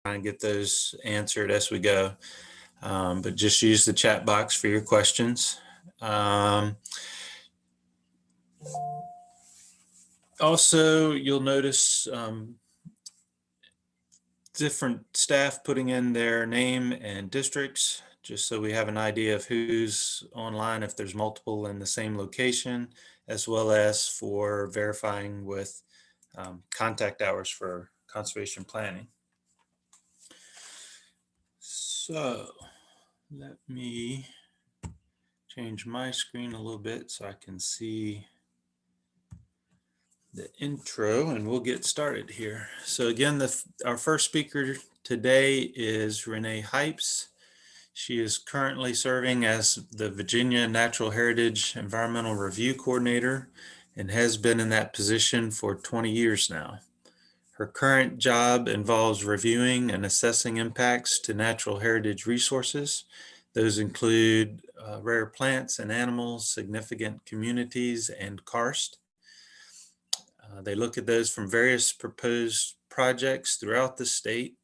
and get those answered as we go. But just use the chat box for your questions. Also, you'll notice different staff putting in their name and districts, just so we have an idea of who's online if there's multiple in the same location, as well as for verifying with contact hours for conservation planning. So let me change my screen a little bit so I can see the intro, and we'll get started here. So again, our first speaker today is Renee Hypes. She is currently serving as the Virginia Natural Heritage Environmental Review Coordinator and has been in that position for 20 years now. Her current job involves reviewing and assessing impacts to natural heritage resources. Those include rare plants and animals, significant communities, and karst. They look at those from various proposed projects throughout the state.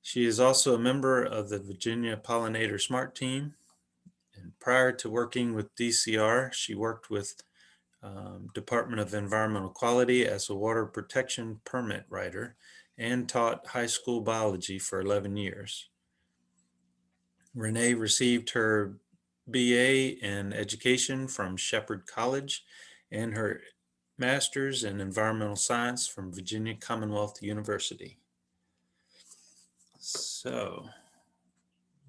She is also a member of the Virginia Pollinator Smart Team. And prior to working with DCR, she worked with Department of Environmental Quality as a water protection permit writer and taught high school biology for 11 years. Renee received her BA in education from Shepherd College and her Master's in Environmental Science from Virginia Commonwealth University. So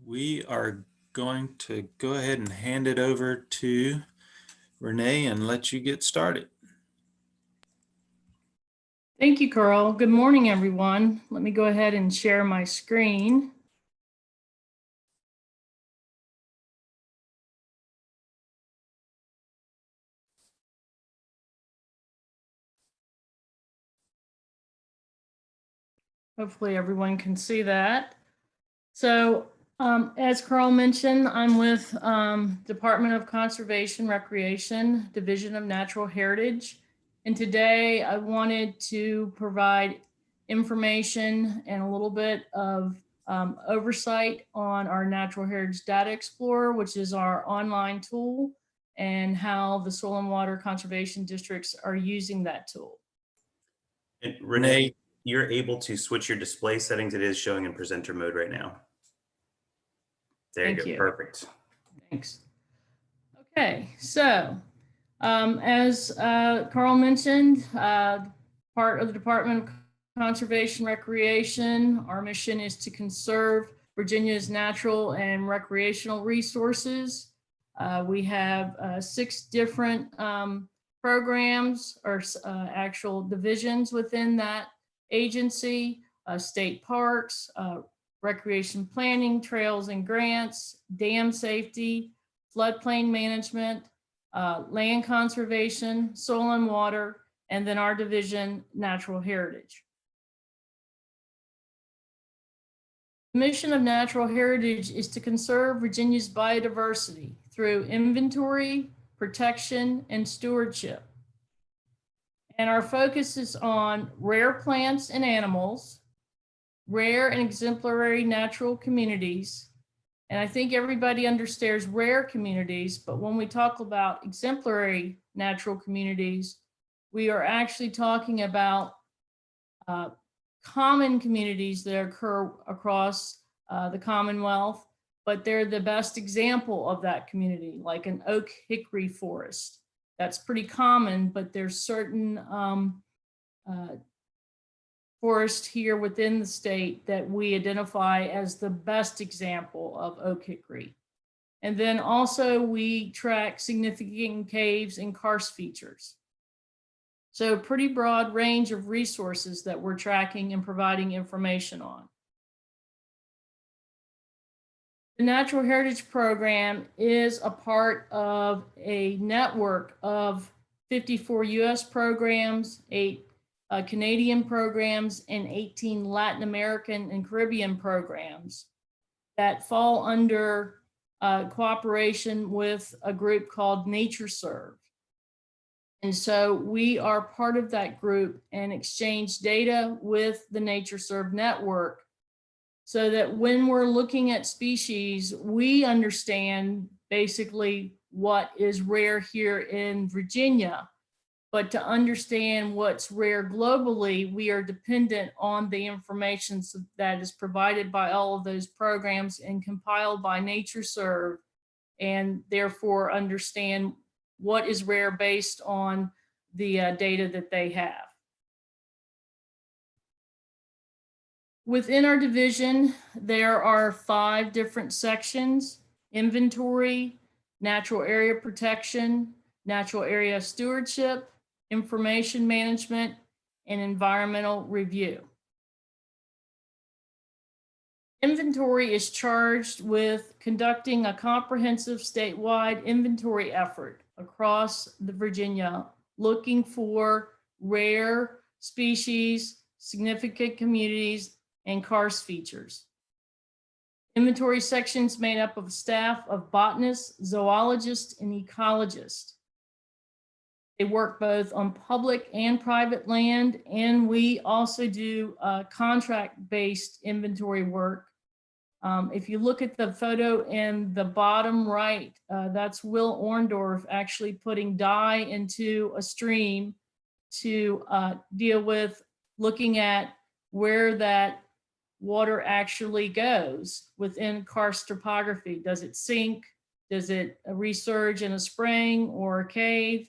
we are going to go ahead and hand it over to Renee and let you get started. Thank you, Carl. Good morning, everyone. Let me go ahead and share my screen. Hopefully everyone can see that. So as Carl mentioned, I'm with Department of Conservation Recreation, Division of Natural Heritage. And today I wanted to provide information and a little bit of oversight on our Natural Heritage Data Explorer, which is our online tool, and how the soil and water conservation districts are using that tool. And Renee, you're able to switch your display settings. It is showing in presenter mode right now. There you go. Perfect. Thanks. Okay, so as Carl mentioned, part of the Department of Conservation Recreation, our mission is to conserve Virginia's natural and recreational resources. We have 6 different programs or actual divisions within that agency: state parks, recreation planning, trails and grants, dam safety, floodplain management, land conservation, soil and water, and then our division, natural heritage. The mission of natural heritage is to conserve Virginia's biodiversity through inventory, protection, and stewardship. And our focus is on rare plants and animals, rare and exemplary natural communities. And I think everybody understands rare communities, but when we talk about exemplary natural communities, we are actually talking about common communities that occur across the Commonwealth, but they're the best example of that community, like an oak hickory forest. That's pretty common, but there's certain forests here within the state that we identify as the best example of oak hickory. And then also we track significant caves and karst features. So pretty broad range of resources that we're tracking and providing information on. The Natural Heritage Program is a part of a network of 54 US programs, 8 Canadian programs, and 18 Latin American and Caribbean programs that fall under cooperation with a group called NatureServe. And so we are part of that group and exchange data with the NatureServe network so that when we're looking at species, we understand basically what is rare here in Virginia. But to understand what's rare globally, we are dependent on the information that is provided by all of those programs and compiled by NatureServe, and therefore understand what is rare based on the data that they have. Within our division, there are 5 different sections: inventory, natural area protection, natural area stewardship, information management, and environmental review. Inventory is charged with conducting a comprehensive statewide inventory effort across Virginia, looking for rare species, significant communities, and karst features. Inventory sections made up of a staff of botanists, zoologists, and ecologists. They work both on public and private land, and we also do contract-based inventory work. If you look at the photo in the bottom right, that's Will Orndorff actually putting dye into a stream to deal with looking at where that water actually goes within karst topography. Does it sink? Does it resurge in a spring or a cave?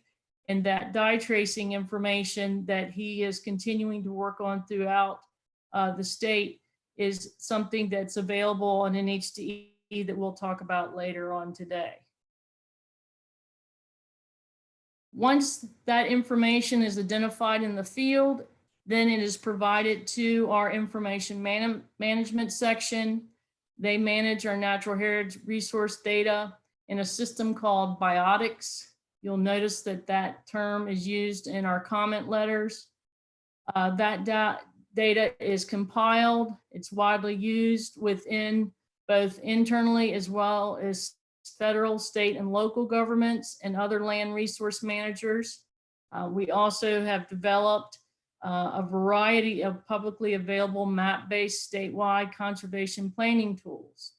And that dye tracing information that he is continuing to work on throughout the state is something that's available on NHDE that we'll talk about later on today. Once that information is identified in the field, then it is provided to our information management section. They manage our natural heritage resource data in a system called biotics. You'll notice that that term is used in our comment letters. That data is compiled. It's widely used within both internally as well as federal, state, and local governments and other land resource managers. We also have developed a variety of publicly available map-based statewide conservation planning tools.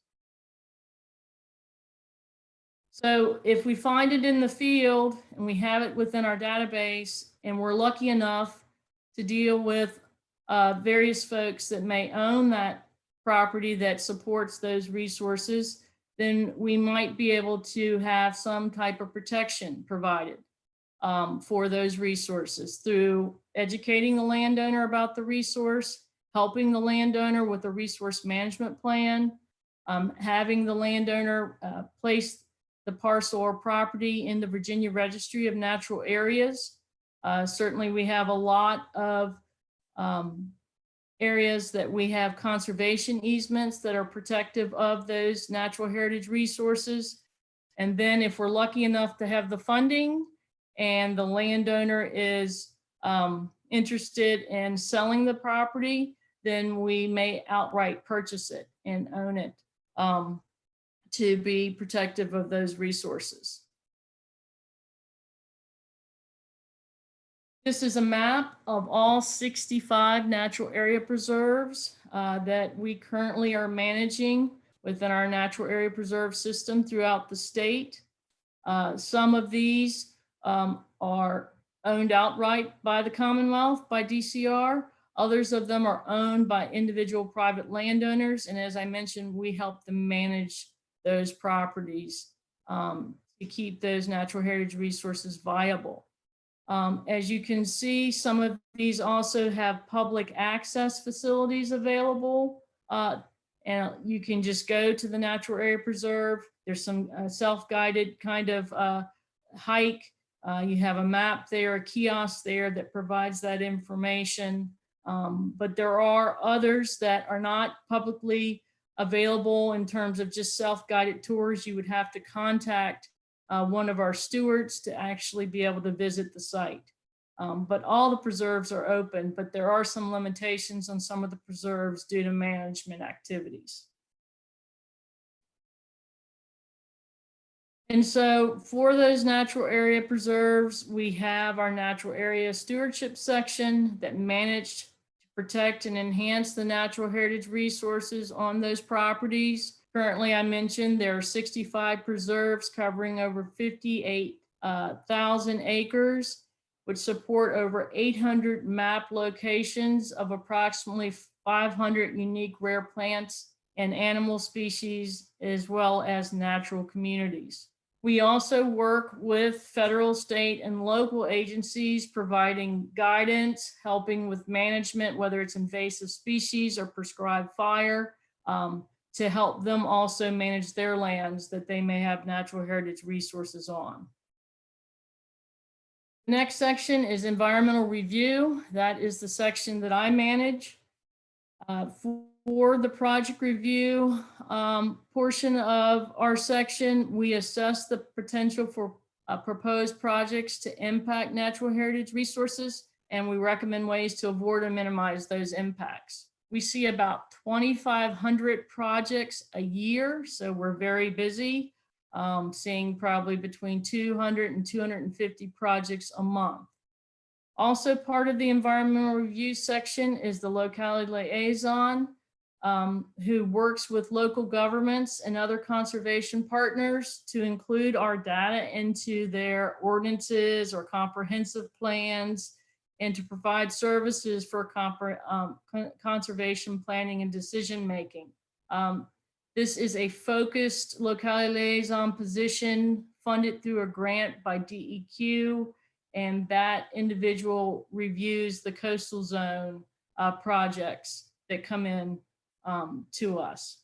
So if we find it in the field and we have it within our database and we're lucky enough to deal with various folks that may own that property that supports those resources, then we might be able to have some type of protection provided for those resources through educating the landowner about the resource, helping the landowner with a resource management plan, having the landowner place the parcel or property in the Virginia Registry of Natural Areas. Certainly we have a lot of areas that we have conservation easements that are protective of those natural heritage resources. And then if we're lucky enough to have the funding and the landowner is interested in selling the property, then we may outright purchase it and own it to be protective of those resources. This is a map of all 65 natural area preserves that we currently are managing within our natural area preserve system throughout the state. Some of these are owned outright by the Commonwealth, by DCR. Others of them are owned by individual private landowners. And as I mentioned, we help them manage those properties to keep those natural heritage resources viable. As you can see, some of these also have public access facilities available. And you can just go to the natural area preserve. There's some self-guided kind of hike. You have a map there, a kiosk there that provides that information. But there are others that are not publicly available in terms of just self-guided tours. You would have to contact one of our stewards to actually be able to visit the site. But all the preserves are open, but there are some limitations on some of the preserves due to management activities. And so for those natural area preserves, we have our natural area stewardship section that managed to protect and enhance the natural heritage resources on those properties. Currently, I mentioned there are 65 preserves covering over 58,000 acres, which support over 800 map locations of approximately 500 unique rare plants and animal species, as well as natural communities. We also work with federal, state, and local agencies providing guidance, helping with management, whether it's invasive species or prescribed fire, to help them also manage their lands that they may have natural heritage resources on. Next section is environmental review. That is the section that I manage. For the project review portion of our section, we assess the potential for proposed projects to impact natural heritage resources, and we recommend ways to avoid or minimize those impacts. We see about 2,500 projects a year, so we're very busy, seeing probably between 200 and 250 projects a month. Also part of the environmental review section is the locality liaison, who works with local governments and other conservation partners to include our data into their ordinances or comprehensive plans, and to provide services for conservation planning and decision making. This is a focused locality liaison position funded through a grant by DEQ, and that individual reviews the coastal zone projects that come in to us.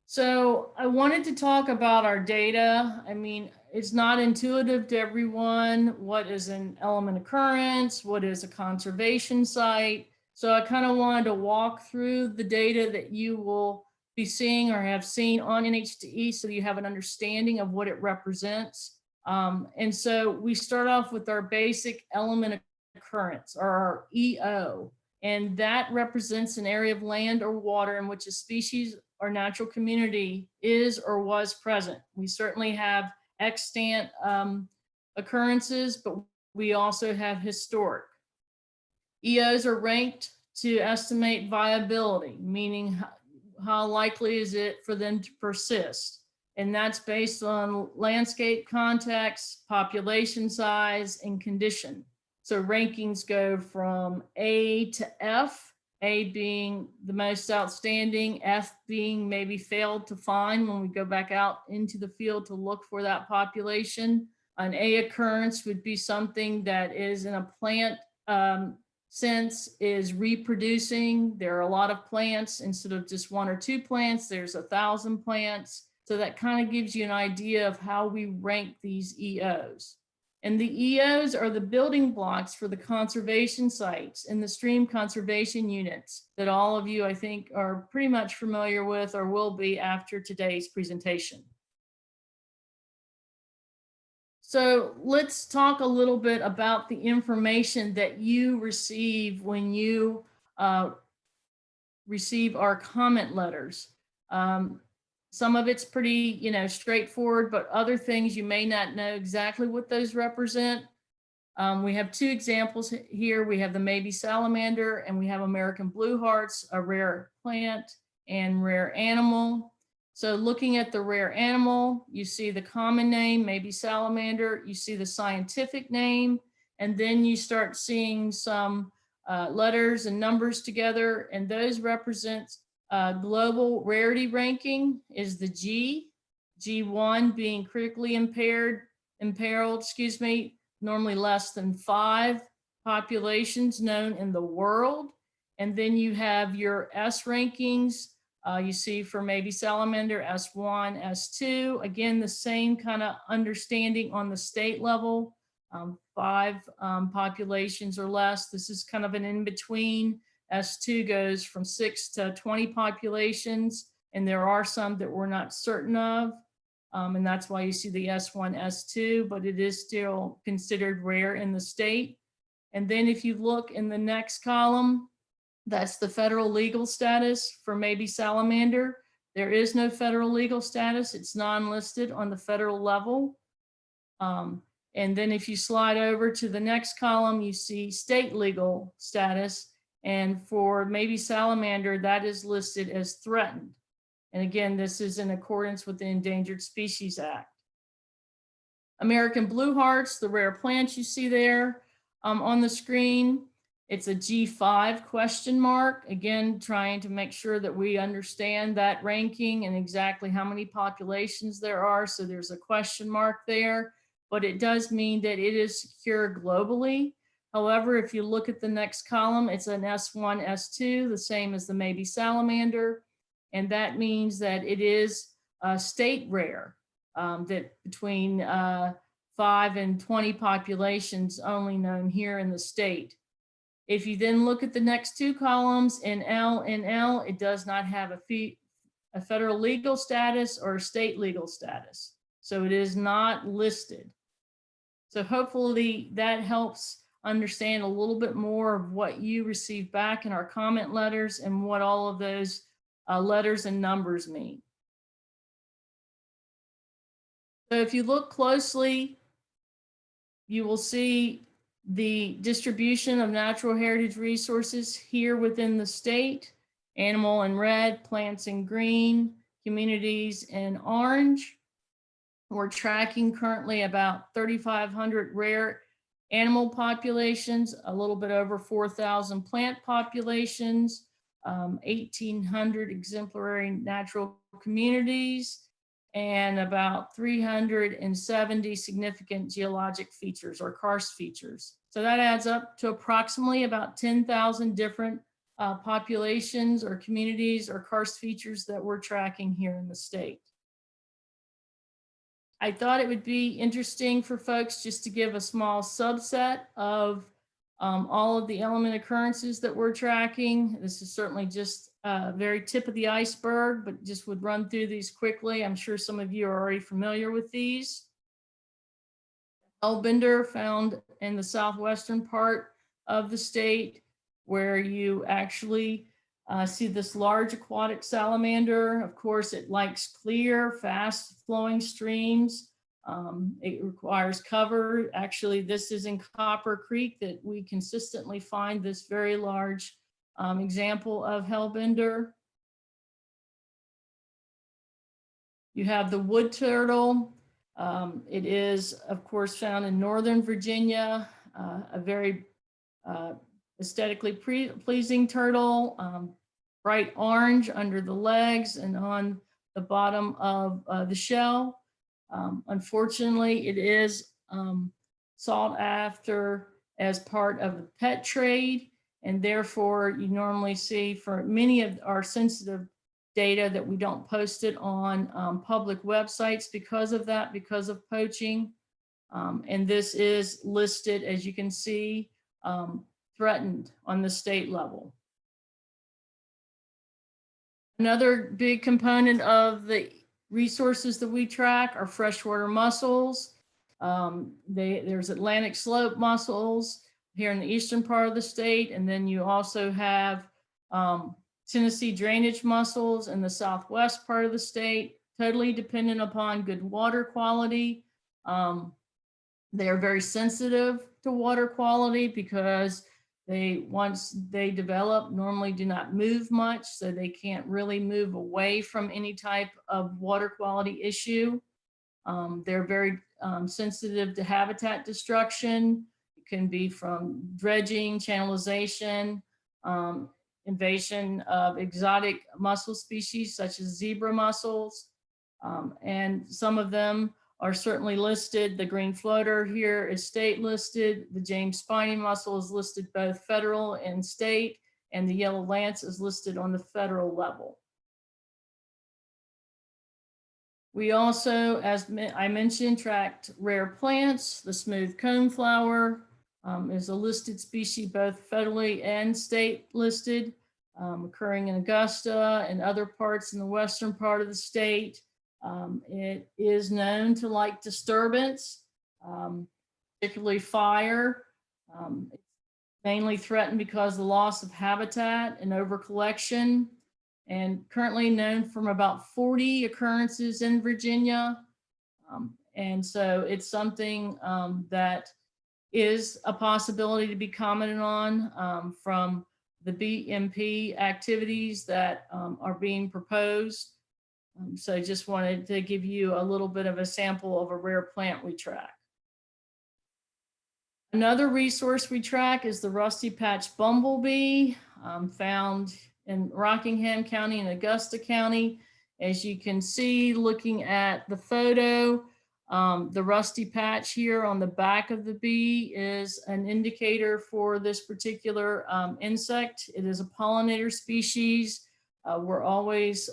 So I wanted to talk about our data. I mean, it's not intuitive to everyone. What is an element occurrence? What is a conservation site? So I kind of wanted to walk through the data that you will be seeing or have seen on NHDE so you have an understanding of what it represents. And so we start off with our basic element occurrence, or our EO, and that represents an area of land or water in which a species or natural community is or was present. We certainly have extant occurrences, but we also have historic. EOs are ranked to estimate viability, meaning how likely is it for them to persist. And that's based on landscape context, population size, and condition. So rankings go from A to F, A being the most outstanding, F being maybe failed to find when we go back out into the field to look for that population. An A occurrence would be something that is in a plant sense, is reproducing. There are a lot of plants. Instead of just 1 or 2 plants, there's 1,000 plants. So that kind of gives you an idea of how we rank these EOs. And the EOs are the building blocks for the conservation sites and the stream conservation units that all of you, I think, are pretty much familiar with or will be after today's presentation. So let's talk a little bit about the information that you receive when you receive our comment letters. Some of it's pretty, straightforward, but other things you may not know exactly what those represent. We have 2 examples here. We have the maybe salamander and we have American blue hearts, a rare plant and rare animal. So looking at the rare animal, you see the common name, maybe salamander, you see the scientific name, and then you start seeing some letters and numbers together, and those represent global rarity ranking is the G, G1 being critically imperiled, normally less than 5 populations known in the world. And then you have your S rankings. You see for maybe salamander, S1, S2, again, the same kind of understanding on the state level, 5 populations or less. This is kind of an in-between. S2 goes from 6 to 20 populations, and there are some that we're not certain of. And that's why you see the S1, S2, but it is still considered rare in the state. And then if you look in the next column, that's the federal legal status for maybe salamander. There is no federal legal status. It's non-listed on the federal level. And then if you slide over to the next column, you see state legal status. And for maybe salamander, that is listed as threatened. And again, this is in accordance with the Endangered Species Act. American blue hearts, the rare plants you see there on the screen. It's a G5 question mark. Again, trying to make sure that we understand that ranking and exactly how many populations there are. So there's a question mark there, but it does mean that it is secure globally. However, if you look at the next column, it's an S1, S2, the same as the maybe salamander. And that means that it is state rare, that between 5 and 20 populations only known here in the state. If you then look at the next two columns in L, it does not have a federal legal status or a state legal status. So it is not listed. So hopefully that helps understand a little bit more of what you received back in our comment letters and what all of those letters and numbers mean. So if you look closely, you will see the distribution of natural heritage resources here within the state: animal in red, plants in green, communities in orange. We're tracking currently about 3,500 rare animal populations, a little bit over 4,000 plant populations, 1,800 exemplary natural communities, and about 370 significant geologic features or karst features. So that adds up to approximately about 10,000 different populations or communities or karst features that we're tracking here in the state. I thought it would be interesting for folks just to give a small subset of all of the element occurrences that we're tracking. This is certainly just very tip of the iceberg, but just would run through these quickly. I'm sure some of you are already familiar with these. Hellbender, found in the southwestern part of the state, where you actually see this large aquatic salamander. Of course, it likes clear, fast flowing streams. It requires cover. Actually, this is in Copper Creek that we consistently find this very large example of hellbender. You have the wood turtle. It is, of course, found in Northern Virginia, a very aesthetically pleasing turtle, bright orange under the legs and on the bottom of the shell. Unfortunately, it is sought after as part of the pet trade, and therefore you normally see for many of our sensitive data that we don't post it on public websites because of that, because of poaching. And this is listed, as you can see, threatened on the state level. Another big component of the resources that we track are freshwater mussels. There's Atlantic slope mussels here in the eastern part of the state, and then you also have Tennessee drainage mussels in the southwest part of the state, totally dependent upon good water quality. They are very sensitive to water quality because once they develop, normally do not move much, so they can't really move away from any type of water quality issue. They're very sensitive to habitat destruction. It can be from dredging, channelization, invasion of exotic mussel species such as zebra mussels, and some of them are certainly listed. The green floater here is state listed. The James spiny mussel is listed both federal and state, and the yellow lance is listed on the federal level. We also, as I mentioned, tracked rare plants. The smooth coneflower is a listed species, both federally and state listed, occurring in Augusta and other parts in the western part of the state. It is known to like disturbance, particularly fire. It's mainly threatened because of the loss of habitat and overcollection, and currently known from about 40 occurrences in Virginia. And so it's something that is a possibility to be commented on from the BMP activities that are being proposed. So I just wanted to give you a little bit of a sample of a rare plant we track. Another resource we track is the rusty patch bumblebee, found in Rockingham County and Augusta County. As you can see, looking at the photo, the rusty patch here on the back of the bee is an indicator for this particular insect. It is a pollinator species. We're always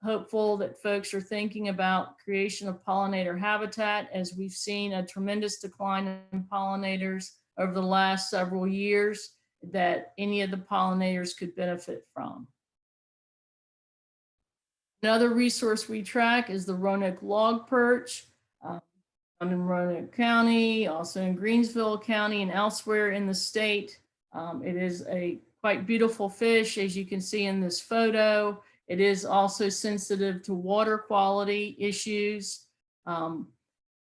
hopeful that folks are thinking about creation of pollinator habitat, as we've seen a tremendous decline in pollinators over the last several years that any of the pollinators could benefit from. Another resource we track is the Roanoke log perch, found in Roanoke County, also in Greensville County and elsewhere in the state. It is a quite beautiful fish, as you can see in this photo. It is also sensitive to water quality issues. And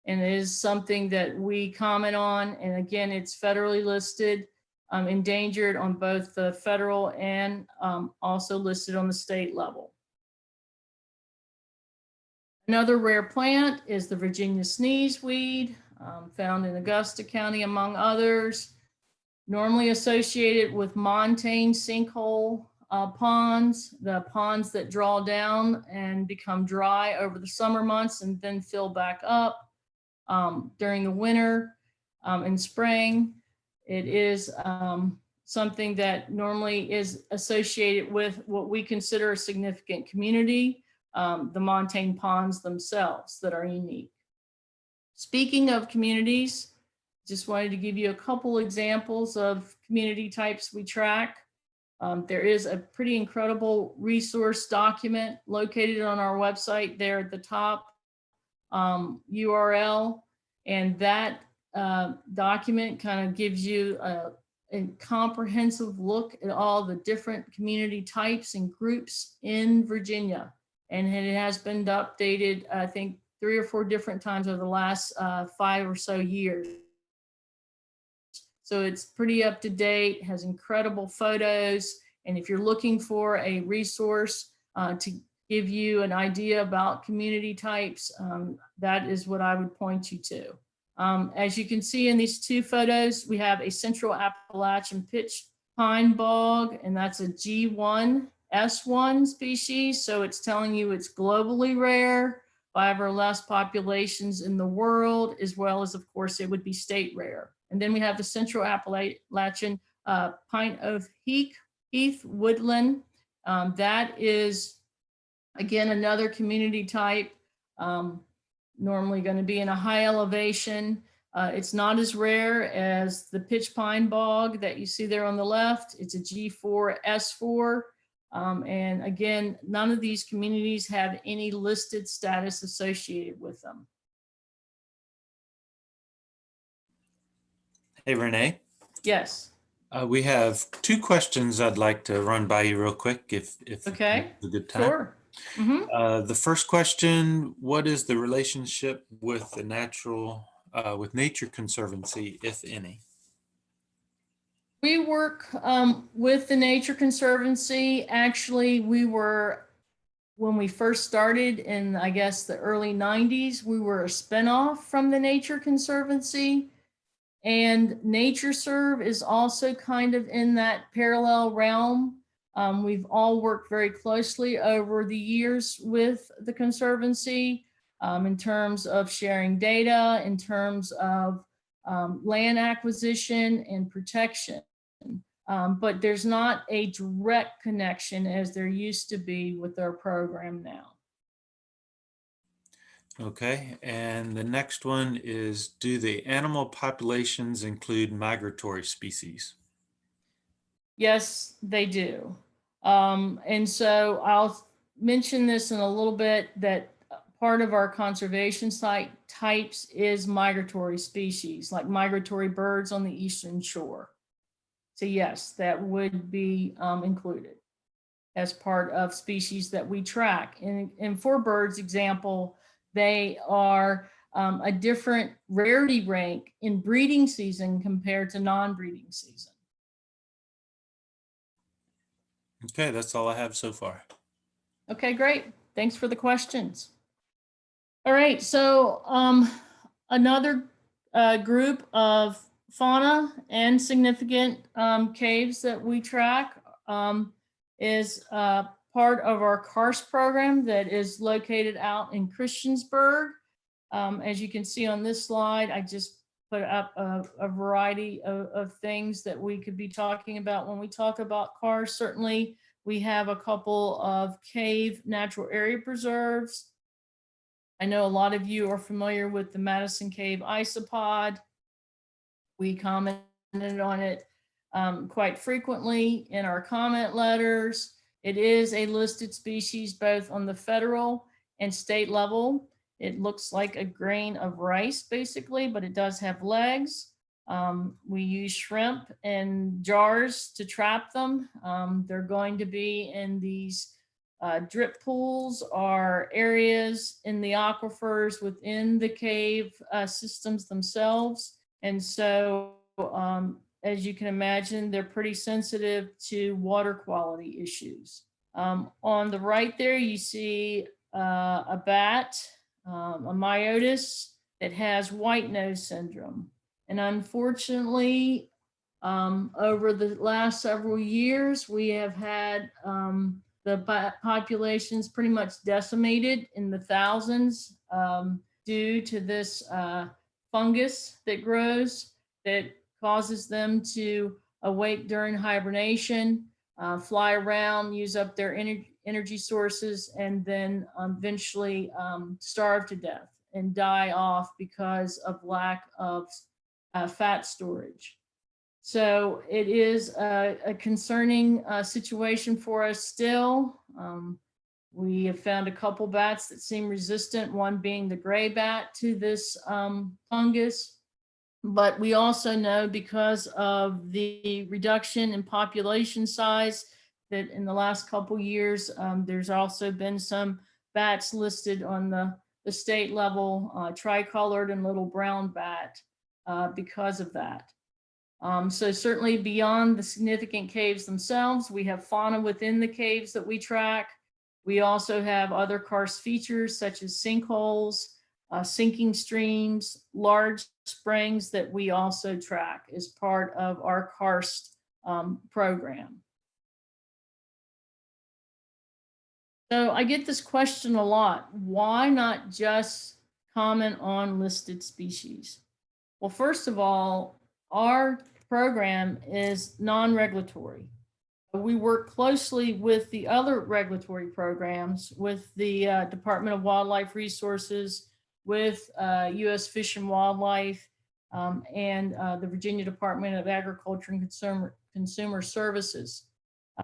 it is something that we comment on. And again, it's federally listed, endangered on both the federal and also listed on the state level. Another rare plant is the Virginia sneezeweed, found in Augusta County, among others, normally associated with montane sinkhole ponds, the ponds that draw down and become dry over the summer months and then fill back up during the winter and spring. It is something that normally is associated with what we consider a significant community, the montane ponds themselves that are unique. Speaking of communities, just wanted to give you a couple examples of community types we track. There is a pretty incredible resource document located on our website there at the top URL, and that document kind of gives you a comprehensive look at all the different community types and groups in Virginia. And it has been updated, I think, 3 or 4 different times over the last 5 or so years. So it's pretty up to date, has incredible photos. And if you're looking for a resource to give you an idea about community types, that is what I would point you to. As you can see in these 2 photos, we have a Central Appalachian pitch pine bog, and that's a G1 S1 species. So it's telling you it's globally rare, 5 or less populations in the world, as well as, of course, it would be state rare. And then we have the Central Appalachian pine oak heath woodland. That is, again, another community type, normally going to be in a high elevation. It's not as rare as the pitch pine bog that you see there on the left. It's a G4 S4. And again, none of these communities have any listed status associated with them. Hey, Renee. Yes. We have 2 questions I'd like to run by you real quick, if Okay. it's a good time. Sure. Mm-hmm. The first question: what is the relationship with the with Nature Conservancy, if any? We work with the Nature Conservancy. Actually, when we first started in, I guess, the early 90s, we were a spinoff from the Nature Conservancy. And NatureServe is also kind of in that parallel realm. We've all worked very closely over the years with the Conservancy in terms of sharing data, in terms of land acquisition and protection. But there's not a direct connection as there used to be with our program now. Okay, and the next one is, do the animal populations include migratory species? Yes, they do. And so I'll mention this in a little bit, that part of our conservation site types is migratory species, like migratory birds on the eastern shore. So yes, that would be included as part of species that we track. And for birds example, they are a different rarity rank in breeding season compared to non-breeding season. Okay, that's all I have so far. Okay, great. Thanks for the questions. All right, so another group of fauna and significant caves that we track is part of our karst program that is located out in Christiansburg. As you can see on this slide, I just put up a variety of things that we could be talking about when we talk about karst. Certainly, we have a couple of cave natural area preserves. I know a lot of you are familiar with the Madison Cave isopod. We commented on it quite frequently in our comment letters. It is a listed species both on the federal and state level. It looks like a grain of rice basically, but it does have legs. We use shrimp in jars to trap them. They're going to be in these drip pools or areas in the aquifers within the cave systems themselves. And so, as you can imagine, they're pretty sensitive to water quality issues. On the right there, you see a bat, a myotis that has white nose syndrome. And unfortunately, over the last several years, we have had the populations pretty much decimated in the thousands due to this fungus that grows that causes them to awake during hibernation, fly around, use up their energy sources, and then eventually starve to death and die off because of lack of fat storage. So it is a concerning situation for us still. We have found a couple bats that seem resistant, one being the gray bat to this fungus. But we also know because of the reduction in population size that in the last couple years, there's also been some bats listed on the state level, tricolored and little brown bat because of that. So certainly beyond the significant caves themselves, we have fauna within the caves that we track. We also have other karst features such as sinkholes, sinking streams, large springs that we also track as part of our karst program. So I get this question a lot. Why not just comment on listed species? Well, first of all, our program is non-regulatory. We work closely with the other regulatory programs, with the Department of Wildlife Resources, with U.S. Fish and Wildlife, and the Virginia Department of Agriculture and Consumer Services.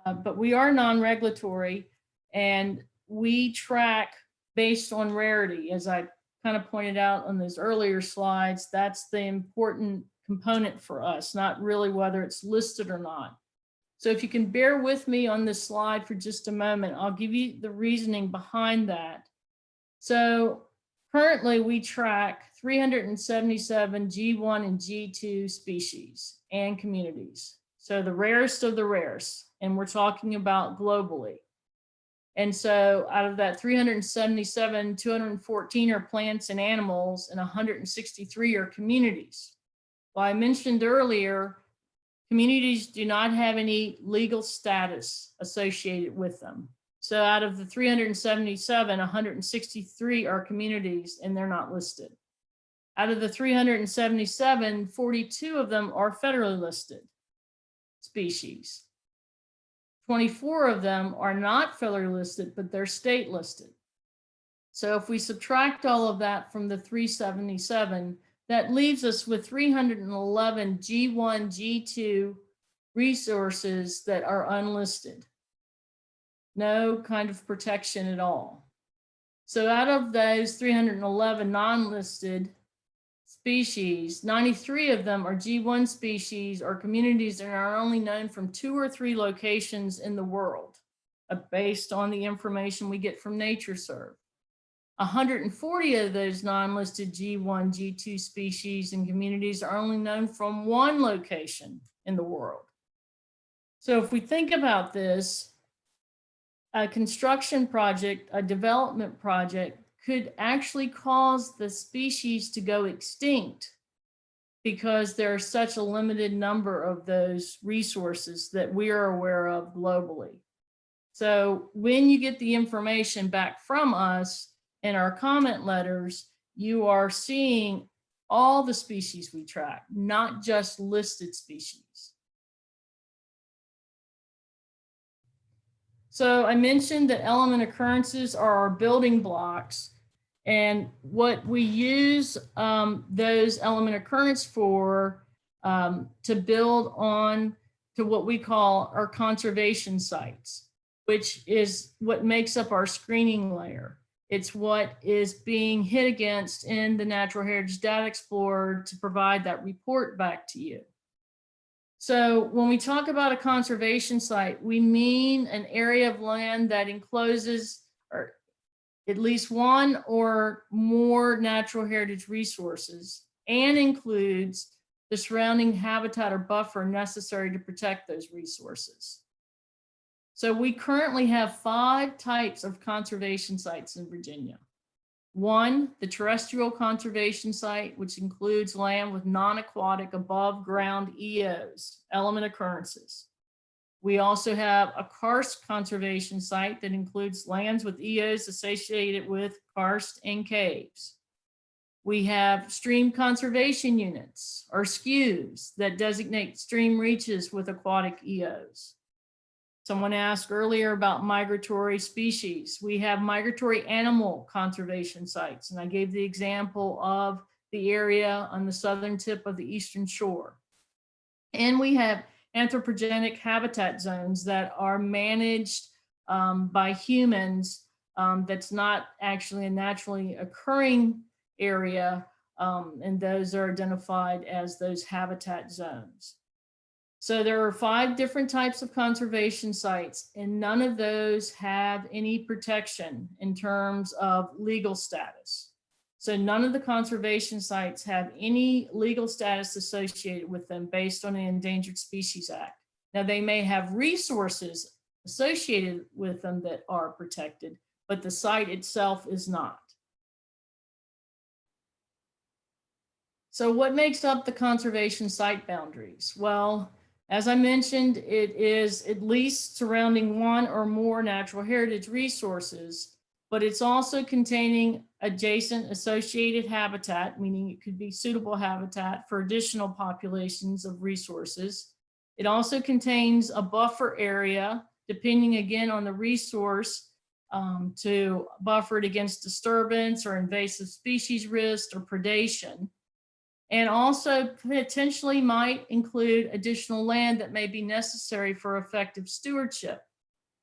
But we are non-regulatory, and we track based on rarity. As I kind of pointed out on those earlier slides, that's the important component for us, not really whether it's listed or not. So if you can bear with me on this slide for just a moment, I'll give you the reasoning behind that. So currently we track 377 G1 and G2 species and communities. So the rarest of the rarest, and we're talking about globally. And so out of that 377, 214 are plants and animals, and 163 are communities. Well, I mentioned earlier, communities do not have any legal status associated with them. So out of the 377, 163 are communities and they're not listed. Out of the 377, 42 of them are federally listed species. 24 of them are not federally listed, but they're state listed. So if we subtract all of that from the 377, that leaves us with 311 G1, G2 resources that are unlisted. No kind of protection at all. So out of those 311 non-listed species, 93 of them are G1 species or communities that are only known from 2 or 3 locations in the world, based on the information we get from NatureServe. 140 of those non-listed G1, G2 species and communities are only known from one location in the world. So if we think about this, a construction project, a development project could actually cause the species to go extinct because there are such a limited number of those resources that we are aware of globally. So when you get the information back from us in our comment letters, you are seeing all the species we track, not just listed species. So I mentioned that element occurrences are our building blocks, and what we use those element occurrence for to build on to what we call our conservation sites, which is what makes up our screening layer. It's what is being hit against in the Natural Heritage Data Explorer to provide that report back to you. So when we talk about a conservation site, we mean an area of land that encloses or at least one or more natural heritage resources and includes the surrounding habitat or buffer necessary to protect those resources. So we currently have 5 types of conservation sites in Virginia. 1, the terrestrial conservation site, which includes land with non-aquatic above ground EOs, element occurrences. We also have a karst conservation site that includes lands with EOs associated with karst and caves. We have stream conservation units, or SKUs, that designate stream reaches with aquatic EOs. Someone asked earlier about migratory species. We have migratory animal conservation sites, and I gave the example of the area on the southern tip of the eastern shore. And we have anthropogenic habitat zones that are managed by humans that's not actually a naturally occurring area, and those are identified as those habitat zones. So there are 5 different types of conservation sites, and none of those have any protection in terms of legal status. So none of the conservation sites have any legal status associated with them based on the Endangered Species Act. Now, they may have resources associated with them that are protected, but the site itself is not. So what makes up the conservation site boundaries? Well, as I mentioned, it is at least surrounding one or more natural heritage resources, but it's also containing adjacent associated habitat, meaning it could be suitable habitat for additional populations of resources. It also contains a buffer area, depending again on the resource, to buffer it against disturbance or invasive species risk or predation. And also potentially might include additional land that may be necessary for effective stewardship,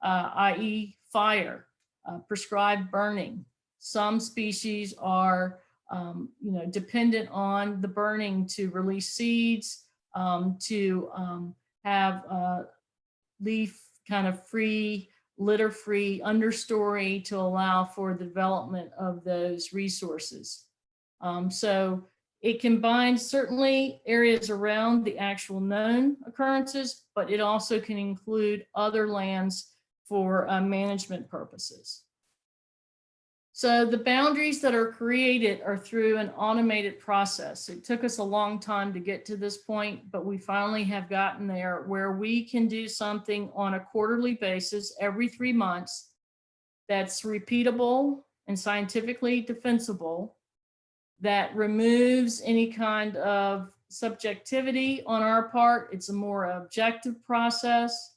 i.e. fire, prescribed burning. Some species are dependent on the burning to release seeds, to have leaf kind of free, litter free understory to allow for the development of those resources. So it combines certainly areas around the actual known occurrences, but it also can include other lands for management purposes. So the boundaries that are created are through an automated process. It took us a long time to get to this point, but we finally have gotten there where we can do something on a quarterly basis every 3 months that's repeatable and scientifically defensible, that removes any kind of subjectivity on our part. It's a more objective process.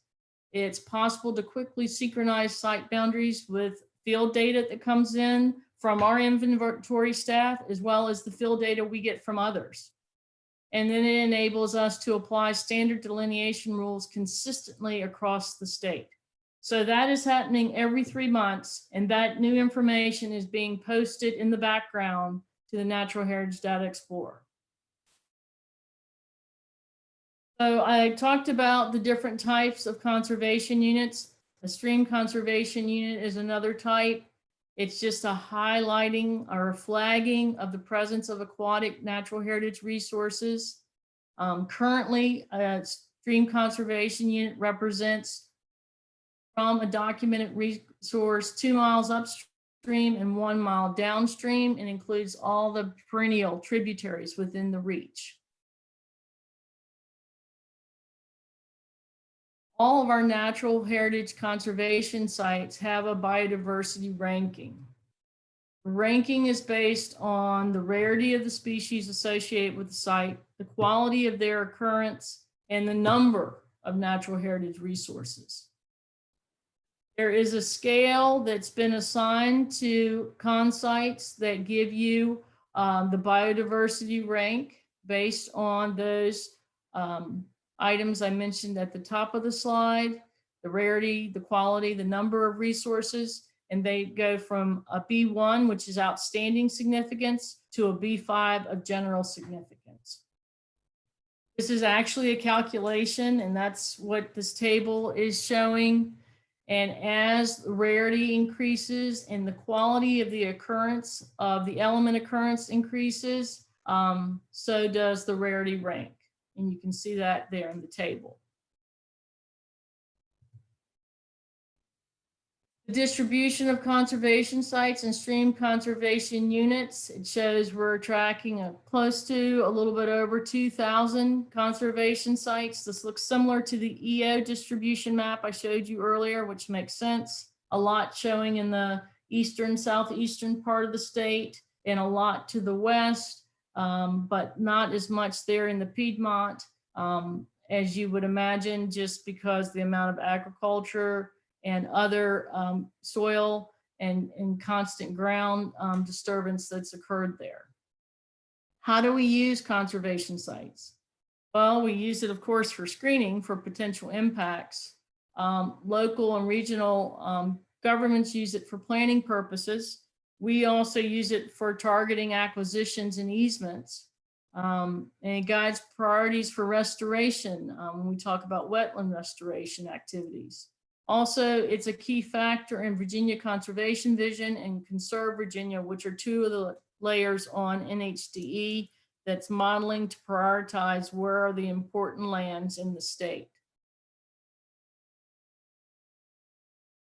It's possible to quickly synchronize site boundaries with field data that comes in from our inventory staff, as well as the field data we get from others. And then it enables us to apply standard delineation rules consistently across the state. So that is happening every 3 months, and that new information is being posted in the background to the Natural Heritage Data Explorer. So I talked about the different types of conservation units. A stream conservation unit is another type. It's just a highlighting or a flagging of the presence of aquatic natural heritage resources. Currently, a stream conservation unit represents from a documented resource 2 miles upstream and 1 mile downstream, and includes all the perennial tributaries within the reach. All of our natural heritage conservation sites have a biodiversity ranking. The ranking is based on the rarity of the species associated with the site, the quality of their occurrence, and the number of natural heritage resources. There is a scale that's been assigned to sites that give you the biodiversity rank based on those items I mentioned at the top of the slide, the rarity, the quality, the number of resources, and they go from a B1, which is outstanding significance, to a B5 of general significance. This is actually a calculation, and that's what this table is showing. And as the rarity increases and the quality of the occurrence of the element occurrence increases, so does the rarity rank. And you can see that there in the table. The distribution of conservation sites and stream conservation units, it shows we're tracking close to a little bit over 2,000 conservation sites. This looks similar to the EO distribution map I showed you earlier, which makes sense. A lot showing in the eastern, southeastern part of the state, and a lot to the west, but not as much there in the Piedmont, as you would imagine, just because the amount of agriculture and other soil and constant ground disturbance that's occurred there. How do we use conservation sites? Well, we use it, of course, for screening for potential impacts. Local and regional governments use it for planning purposes. We also use it for targeting acquisitions and easements. And it guides priorities for restoration when we talk about wetland restoration activities. Also, it's a key factor in Virginia Conservation Vision and Conserve Virginia, which are two of the layers on NHDE that's modeling to prioritize where are the important lands in the state.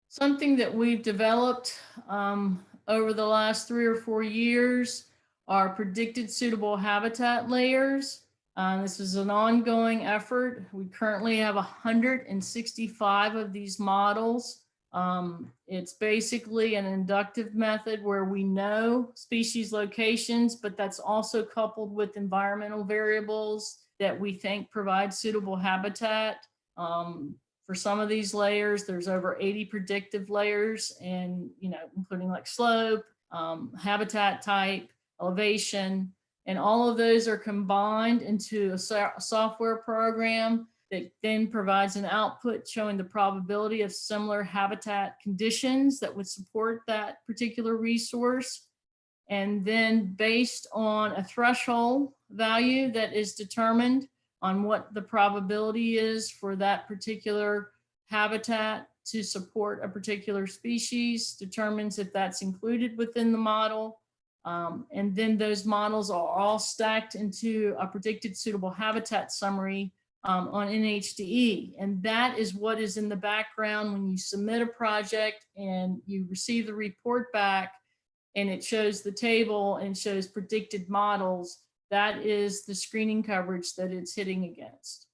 Something that we've developed over the last 3 or 4 years are predicted suitable habitat layers. This is an ongoing effort. We currently have 165 of these models. It's basically an inductive method where we know species locations, but that's also coupled with environmental variables that we think provide suitable habitat. For some of these layers, there's over 80 predictive layers, and including like slope, habitat type, elevation, and all of those are combined into a software program that then provides an output showing the probability of similar habitat conditions that would support that particular resource. And then based on a threshold value that is determined on what the probability is for that particular habitat to support a particular species, determines if that's included within the model. And then those models are all stacked into a predicted suitable habitat summary on NHDE. And that is what is in the background when you submit a project and you receive the report back, and it shows the table and shows predicted models. That is the screening coverage that it's hitting against.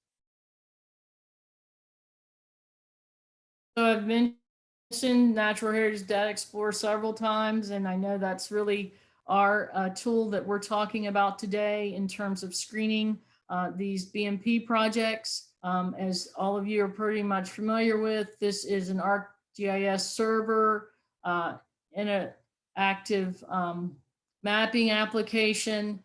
So I've mentioned Natural Heritage Data Explorer several times, and I know that's really our tool that we're talking about today in terms of screening these BMP projects. As all of you are pretty much familiar with, this is an ArcGIS server in an active mapping application.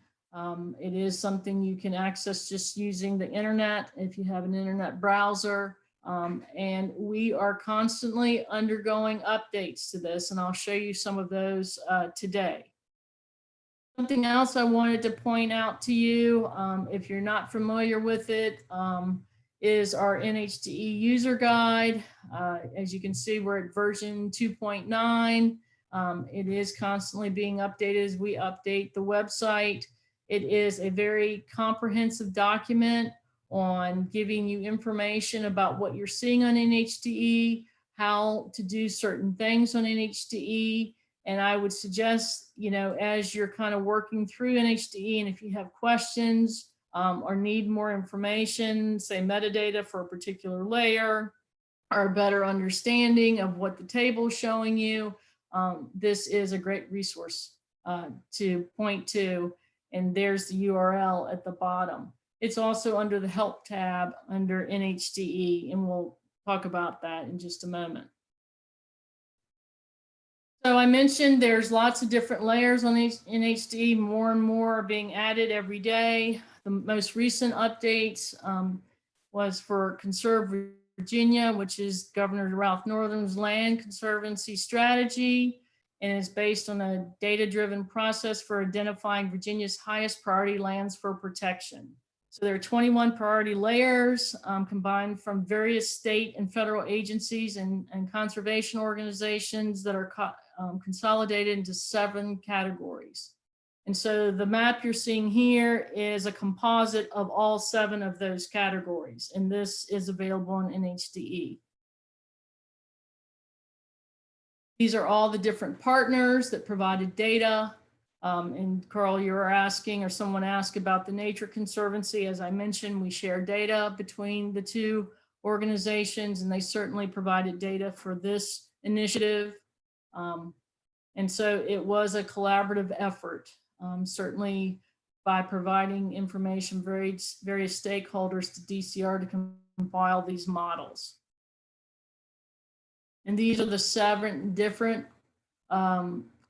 It is something you can access just using the internet if you have an internet browser. And we are constantly undergoing updates to this, and I'll show you some of those today. Something else I wanted to point out to you, if you're not familiar with it, is our NHDE user guide. As you can see, we're at version 2.9. It is constantly being updated as we update the website. It is a very comprehensive document on giving you information about what you're seeing on NHDE, how to do certain things on NHDE. And I would suggest, as you're kind of working through NHDE, and if you have questions or need more information, say metadata for a particular layer, or a better understanding of what the table is showing you, this is a great resource to point to. And there's the URL at the bottom. It's also under the help tab under NHDE, and we'll talk about that in just a moment. So I mentioned there's lots of different layers on NHDE. More and more are being added every day. The most recent updates was for Conserving Virginia, which is Governor Ralph Northam's Land Conservancy strategy, and is based on a data-driven process for identifying Virginia's highest priority lands for protection. So there are 21 priority layers combined from various state and federal agencies and conservation organizations that are consolidated into 7 categories. And so the map you're seeing here is a composite of all 7 of those categories, and this is available on NHDE. These are all the different partners that provided data. And Carl, you were asking, or someone asked about the Nature Conservancy. As I mentioned, we share data between the 2 organizations, and they certainly provided data for this initiative. And so it was a collaborative effort, certainly by providing information various stakeholders to DCR to compile these models. And these are the 7 different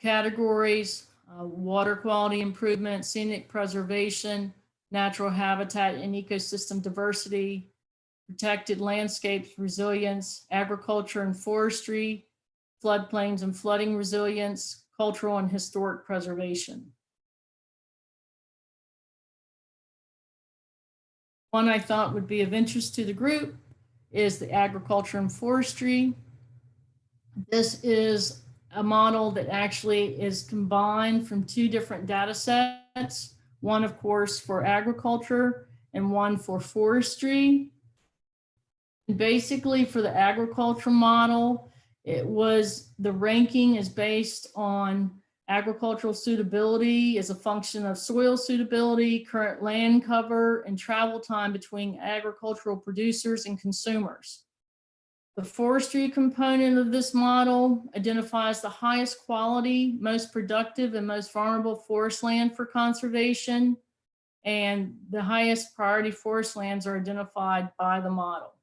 categories: water quality improvement, scenic preservation, natural habitat and ecosystem diversity, protected landscapes resilience, agriculture and forestry, floodplains and flooding resilience, cultural and historic preservation. One I thought would be of interest to the group is the agriculture and forestry. This is a model that actually is combined from 2 different data sets, one of course for agriculture and one for forestry. And basically for the agriculture model, the ranking is based on agricultural suitability as a function of soil suitability, current land cover, and travel time between agricultural producers and consumers. The forestry component of this model identifies the highest quality, most productive, and most vulnerable forest land for conservation, and the highest priority forest lands are identified by the model.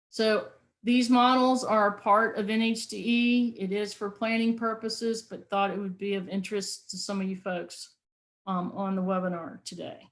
So these models are a part of NHDE. It is for planning purposes, but thought it would be of interest to some of you folks on the webinar today.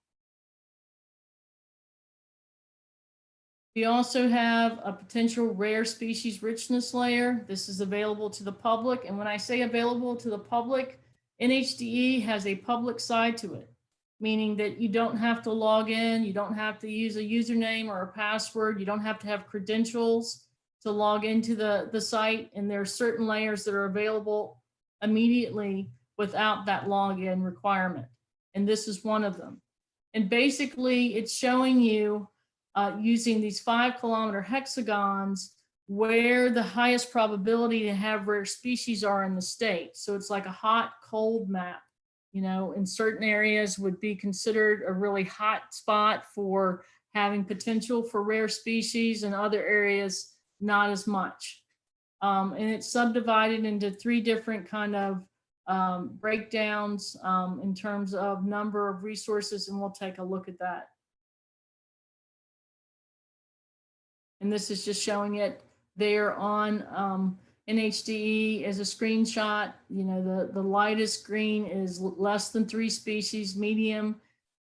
We also have a potential rare species richness layer. This is available to the public. And when I say available to the public, NHDE has a public side to it, meaning that you don't have to log in, you don't have to use a username or a password, you don't have to have credentials to log into the site. And there are certain layers that are available immediately without that login requirement. And this is one of them. And basically it's showing you using these 5-kilometer hexagons where the highest probability to have rare species are in the state. So it's like a hot, cold map. In certain areas would be considered a really hot spot for having potential for rare species, and other areas not as much. And it's subdivided into 3 different kind of breakdowns in terms of number of resources, and we'll take a look at that. And this is just showing it there on NHDE as a screenshot. The lightest green is less than 3 species, medium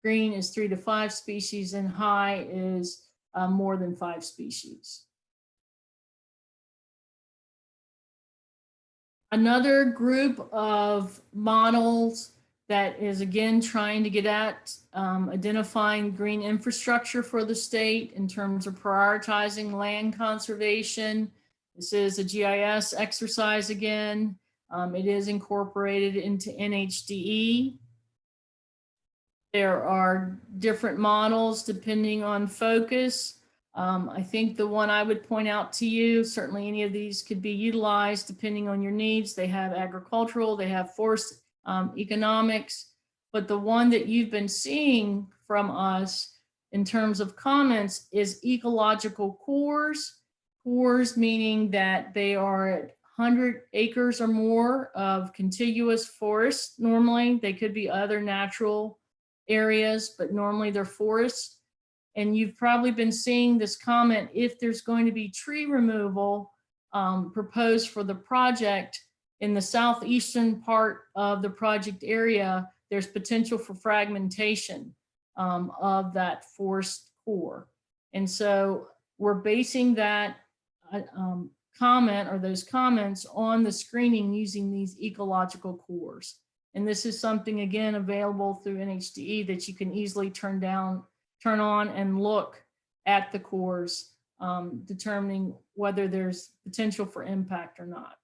green is 3 to 5 species, and high is more than 5 species. Another group of models that is again trying to get at identifying green infrastructure for the state in terms of prioritizing land conservation This is a GIS exercise again. It is incorporated into NHDE. There are different models depending on focus. I think the one I would point out to you, certainly any of these could be utilized depending on your needs. They have agricultural, they have forest economics, but the one that you've been seeing from us in terms of comments is ecological cores. Cores meaning that they are at 100 acres or more of contiguous forest. Normally, they could be other natural areas, but normally they're forests. And you've probably been seeing this comment, if there's going to be tree removal proposed for the project in the southeastern part of the project area, there's potential for fragmentation of that forest core. And so we're basing that comment or those comments on the screening using these ecological cores. And this is something, again, available through NHDE that you can easily turn on and look at the cores, determining whether there's potential for impact or not.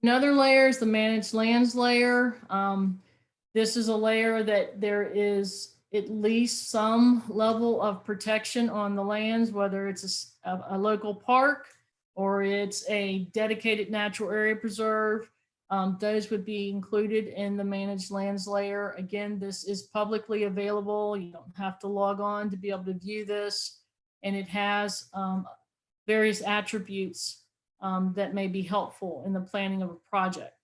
Another layer is the managed lands layer. This is a layer that there is at least some level of protection on the lands, whether it's a local park or it's a dedicated natural area preserve. Those would be included in the managed lands layer. Again, this is publicly available. You don't have to log on to be able to view this. And it has various attributes that may be helpful in the planning of a project.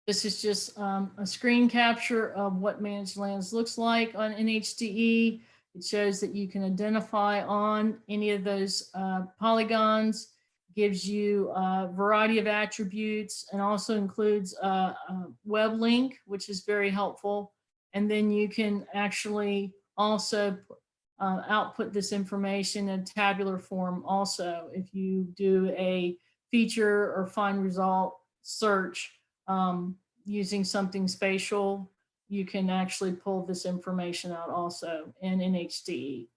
This is just a screen capture of what managed lands looks like on NHDE. It shows that you can identify on any of those polygons, gives you a variety of attributes, and also includes a web link, which is very helpful. And then you can actually also output this information in tabular form also. If you do a feature or find result search using something spatial, you can actually pull this information out also in NHDE.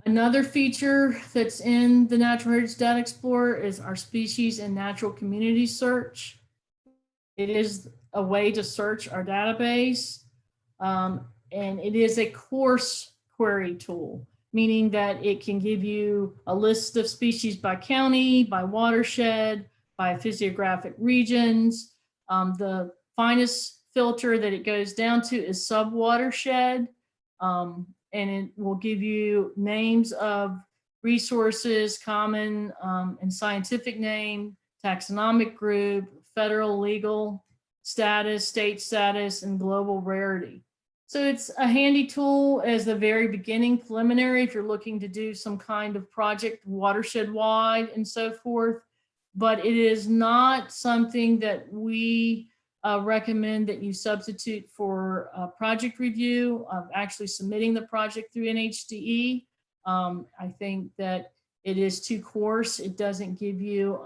Another feature that's in the Natural Heritage Data Explorer is our species and natural community search. It is a way to search our database, and it is a coarse query tool, meaning that it can give you a list of species by county, by watershed, by physiographic regions. The finest filter that it goes down to is sub-watershed. And it will give you names of resources, common and scientific name, taxonomic group, federal legal status, state status, and global rarity. So it's a handy tool as the very beginning preliminary if you're looking to do some kind of project watershed wide and so forth. But it is not something that we recommend that you substitute for project review of actually submitting the project through NHDE. I think that it is too coarse. It doesn't give you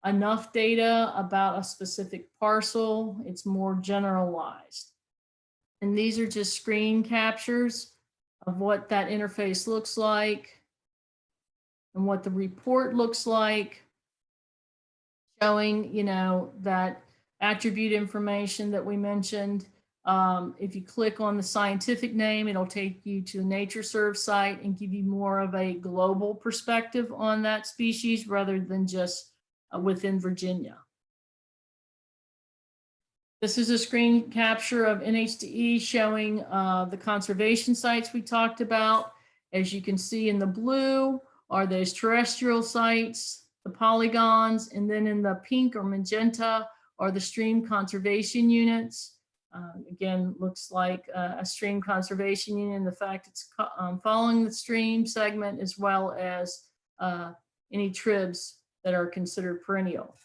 enough data about a specific parcel. It's more generalized. And these are just screen captures of what that interface looks like and what the report looks like, showing, you know, that attribute information that we mentioned. If you click on the scientific name, it'll take you to the NatureServe site and give you more of a global perspective on that species rather than just within Virginia. This is a screen capture of NHDE showing the conservation sites we talked about. As you can see in the blue are those terrestrial sites, the polygons, and then in the pink or magenta are the stream conservation units. Again, looks like a stream conservation unit in the fact it's following the stream segment as well as any tribs that are considered perennial.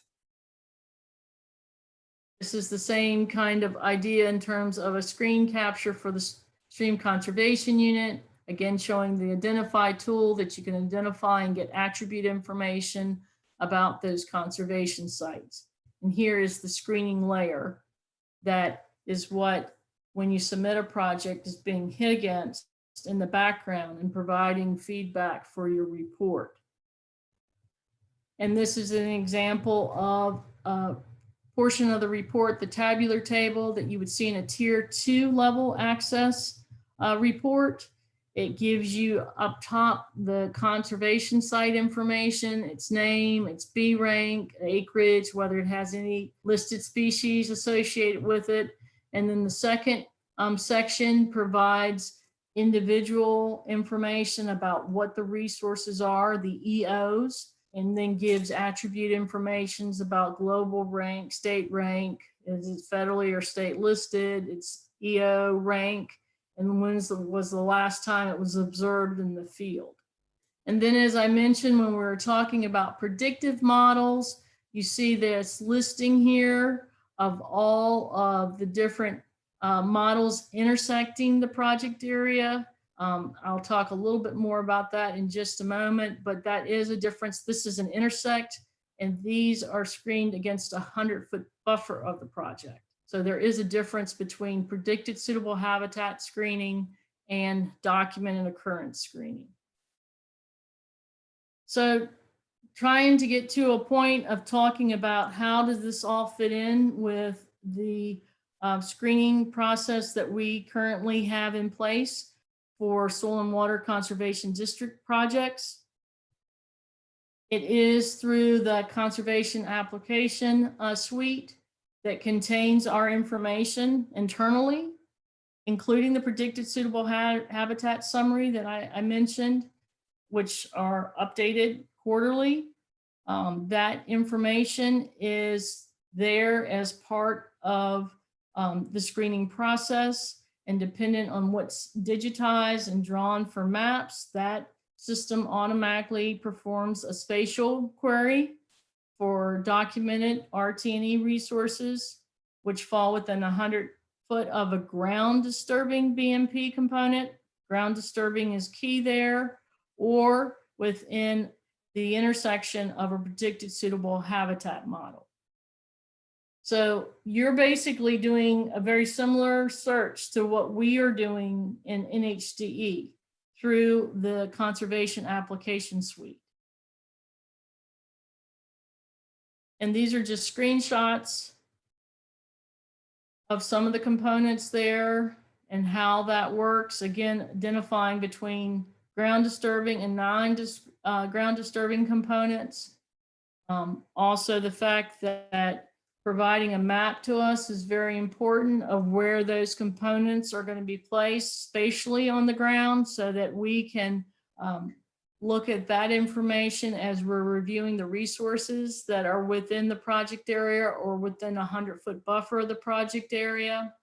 This is the same kind of idea in terms of a screen capture for the stream conservation unit. Again, showing the identify tool that you can identify and get attribute information about those conservation sites. And here is the screening layer that is what, when you submit a project, is being hit against in the background and providing feedback for your report. And this is an example of a portion of the report, the tabular table that you would see in a tier 2 level access report. It gives you up top the conservation site information, its name, its B rank, acreage, whether it has any listed species associated with it. And then the second section provides individual information about what the resources are, the EOs, and then gives attribute informations about global rank, state rank, is it federally or state listed, its EO rank, and when was the last time it was observed in the field. And then, as I mentioned, when we were talking about predictive models, you see this listing here of all of the different models intersecting the project area. I'll talk a little bit more about that in just a moment, but that is a difference. This is an intersect, and these are screened against a 100-foot buffer of the project. So there is a difference between predicted suitable habitat screening and documented occurrence screening. So trying to get to a point of talking about how does this all fit in with the screening process that we currently have in place for soil and water conservation district projects. It is through the conservation application suite that contains our information internally, including the predicted suitable habitat summary that I mentioned, which are updated quarterly. That information is there as part of the screening process, and dependent on what's digitized and drawn for maps, that system automatically performs a spatial query for documented RT&E resources, which fall within 100 foot of a ground disturbing BMP component. Ground disturbing is key there, or within the intersection of a predicted suitable habitat model. So you're basically doing a very similar search to what we are doing in NHDE through the conservation application suite. And these are just screenshots of some of the components there and how that works. Again, identifying between ground disturbing and non-ground disturbing components. Also, the fact that providing a map to us is very important of where those components are going to be placed spatially on the ground, so that we can look at that information as we're reviewing the resources that are within the project area or within a 100-foot buffer of the project area.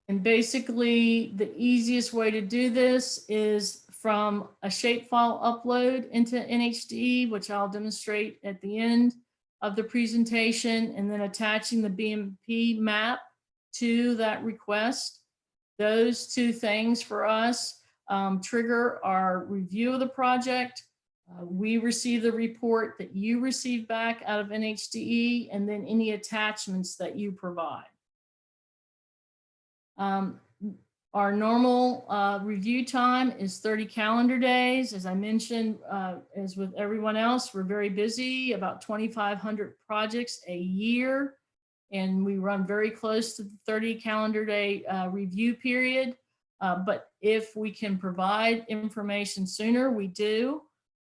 And basically, the easiest way to do this is from a shapefile upload into NHDE, which I'll demonstrate at the end of the presentation, and then attaching the BMP map to that request. Those two things for us trigger our review of the project. We receive the report that you receive back out of NHDE, and then any attachments that you provide. Our normal review time is 30 calendar days. As I mentioned, as with everyone else, we're very busy, about 2,500 projects a year, and we run very close to the 30 calendar day review period. But if we can provide information sooner, we do.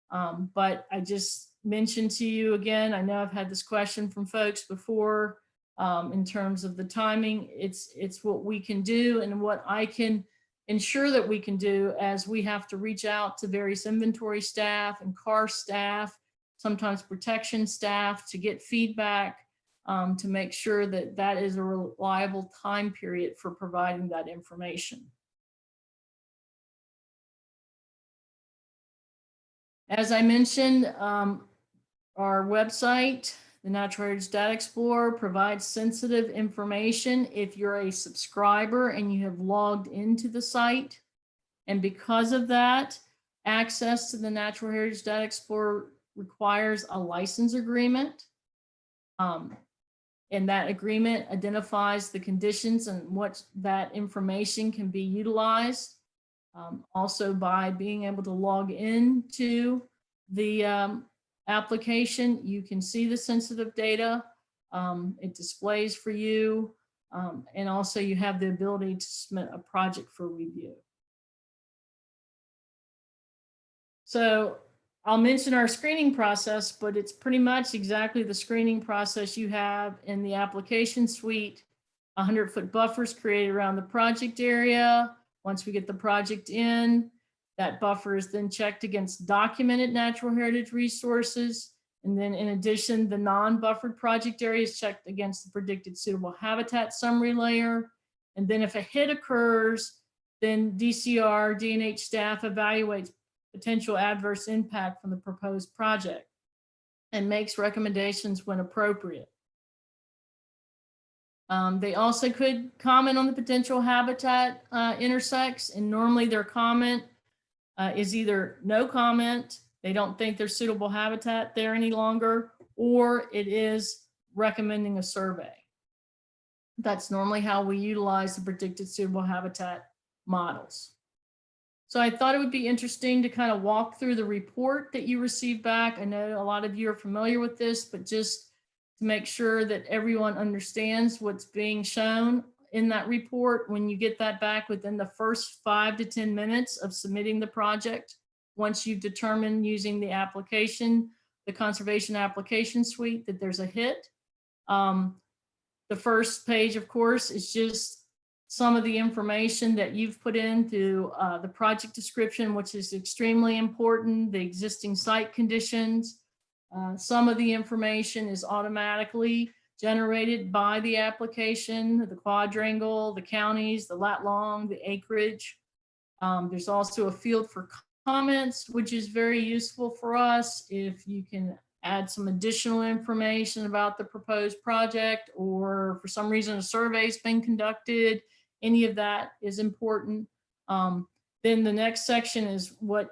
But I just mentioned to you again, I know I've had this question from folks before, in terms of the timing. It's what we can do and what I can ensure that we can do, as we have to reach out to various inventory staff and CAR staff, sometimes protection staff, to get feedback, to make sure that that is a reliable time period for providing that information. As I mentioned, our website, the Natural Heritage Data Explorer, provides sensitive information if you're a subscriber and you have logged into the site. And because of that, access to the Natural Heritage Data Explorer requires a license agreement. And that agreement identifies the conditions and what that information can be utilized. Also by being able to log into the application, you can see the sensitive data. It displays for you. And also you have the ability to submit a project for review. So I'll mention our screening process, but it's pretty much exactly the screening process you have in the application suite. 100-foot buffers created around the project area. Once we get the project in, that buffer is then checked against documented natural heritage resources. And then in addition, the non-buffered project area is checked against the predicted suitable habitat summary layer. And then if a hit occurs, then DCR-DNH staff evaluates potential adverse impact from the proposed project and makes recommendations when appropriate. They also could comment on the potential habitat intersects, and normally their comment is either no comment, they don't think there's suitable habitat there any longer, or it is recommending a survey. That's normally how we utilize the predicted suitable habitat models. So I thought it would be interesting to kind of walk through the report that you received back. I know a lot of you are familiar with this, but just to make sure that everyone understands what's being shown in that report, when you get that back within the first 5 to 10 minutes of submitting the project, once you've determined using the application, the conservation application suite, that there's a hit. The first page, of course, is just some of the information that you've put into the project description, which is extremely important, the existing site conditions. Some of the information is automatically generated by the application, the quadrangle, the counties, the lat long, the acreage. There's also a field for comments, which is very useful for us if you can add some additional information about the proposed project, or for some reason a survey's been conducted. Any of that is important. Then the next section is what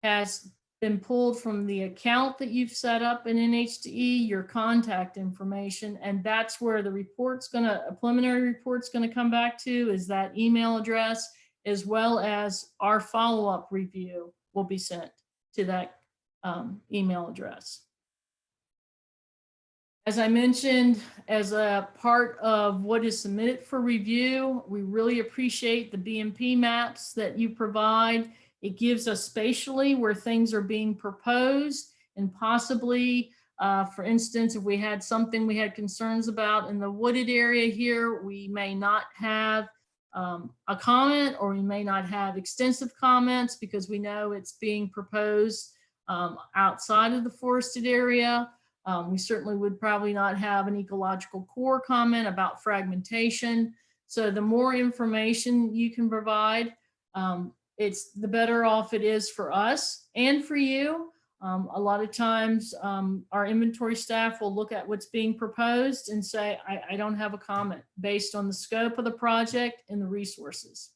has been pulled from the account that you've set up in NHDE, your contact information, and that's where the report's gonna, a preliminary report's gonna come back to, is that email address, as well as our follow-up review will be sent to that email address. As I mentioned, as a part of what is submitted for review, we really appreciate the BMP maps that you provide. It gives us spatially where things are being proposed, and possibly, for instance, if we had something we had concerns about in the wooded area here, we may not have a comment, or we may not have extensive comments because we know it's being proposed outside of the forested area. We certainly would probably not have an ecological core comment about fragmentation. So the more information you can provide, it's the better off it is for us and for you. A lot of times our inventory staff will look at what's being proposed and say, I don't have a comment based on the scope of the project and the resources.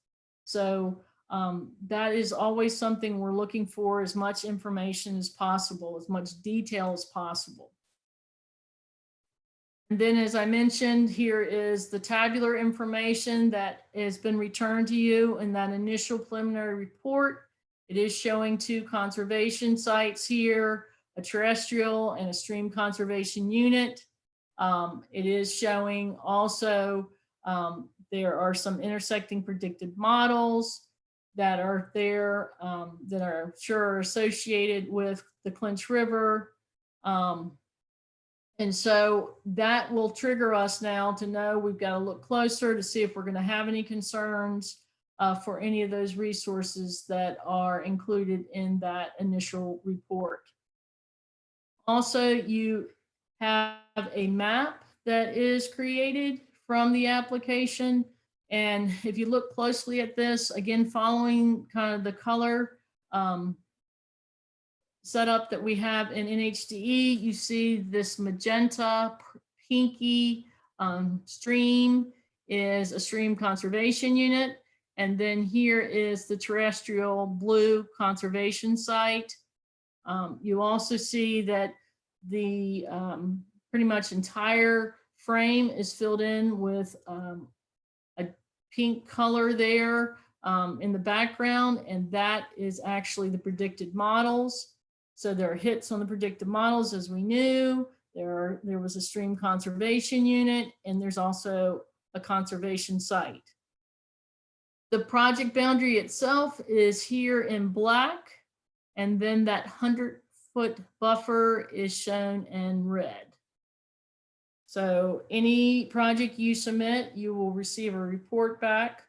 So that is always something we're looking for, as much information as possible, as much detail as possible. And then, as I mentioned, here is the tabular information that has been returned to you in that initial preliminary report. It is showing 2 conservation sites here, a terrestrial and a stream conservation unit. It is showing also there are some intersecting predicted models that are there that are sure associated with the Clinch River. And so that will trigger us now to know we've got to look closer to see if we're going to have any concerns for any of those resources that are included in that initial report. Also, you have a map that is created from the application. And if you look closely at this, again, following kind of the color setup that we have in NHDE, you see this magenta, pinky stream is a stream conservation unit. And then here is the terrestrial blue conservation site. You also see that the pretty much entire frame is filled in with a pink color there in the background, and that is actually the predicted models. So there are hits on the predicted models, as we knew. There was a stream conservation unit, and there's also a conservation site. The project boundary itself is here in black, and then that 100-foot buffer is shown in red. So any project you submit, you will receive a report back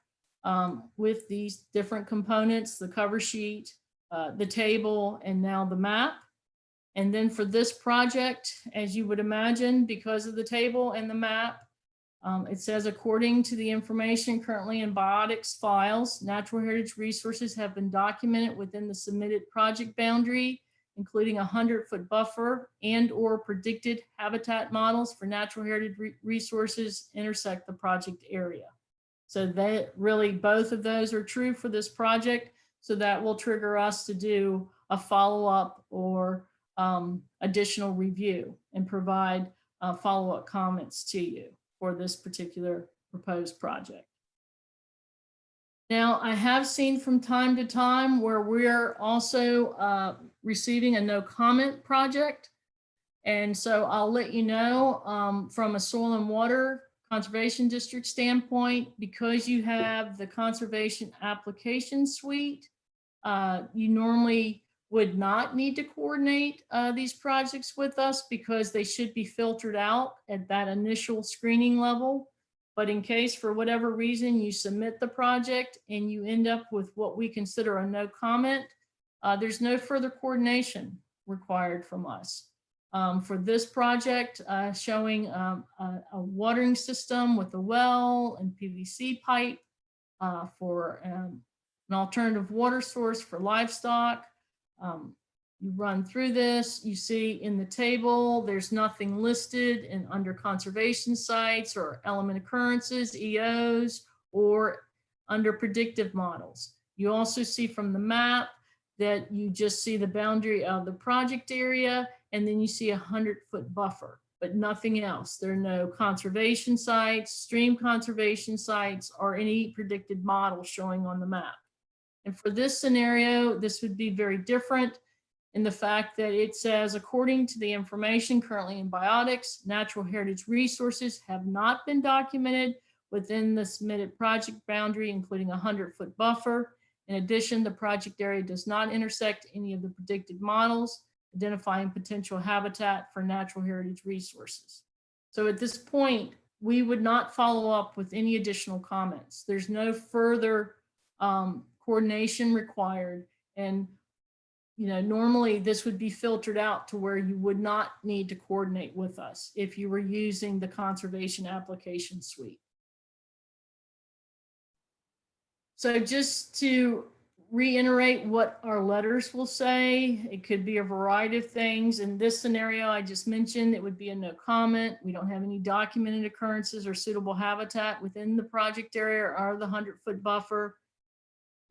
with these different components, the cover sheet, the table, and now the map. And then for this project, as you would imagine, because of the table and the map, it says, according to the information currently in biotics files, natural heritage resources have been documented within the submitted project boundary, including a 100-foot buffer and or predicted habitat models for natural heritage resources intersect the project area. So that really, both of those are true for this project. So that will trigger us to do a follow-up or additional review and provide follow-up comments to you for this particular proposed project. Now, I have seen from time to time where we're also receiving a no comment project. And so I'll let you know from a soil and water conservation district standpoint, because you have the conservation application suite, you normally would not need to coordinate these projects with us because they should be filtered out at that initial screening level. But in case for whatever reason you submit the project and you end up with what we consider a no comment, there's no further coordination required from us. For this project, showing a watering system with a well and PVC pipe for an alternative water source for livestock. You run through this, you see in the table, there's nothing listed in under conservation sites or element occurrences, EOs, or under predictive models. You also see from the map that you just see the boundary of the project area, and then you see a 100-foot buffer, but nothing else. There are no conservation sites, stream conservation sites, or any predicted model showing on the map. And for this scenario, this would be very different in the fact that it says, according to the information currently in biotics, natural heritage resources have not been documented within the submitted project boundary, including a 100-foot buffer. In addition, the project area does not intersect any of the predicted models, identifying potential habitat for natural heritage resources. So at this point, we would not follow up with any additional comments. There's no further coordination required. And normally this would be filtered out to where you would not need to coordinate with us if you were using the conservation application suite. So just to reiterate what our letters will say, it could be a variety of things. In this scenario I just mentioned, it would be a no comment. We don't have any documented occurrences or suitable habitat within the project area or the 100-foot buffer.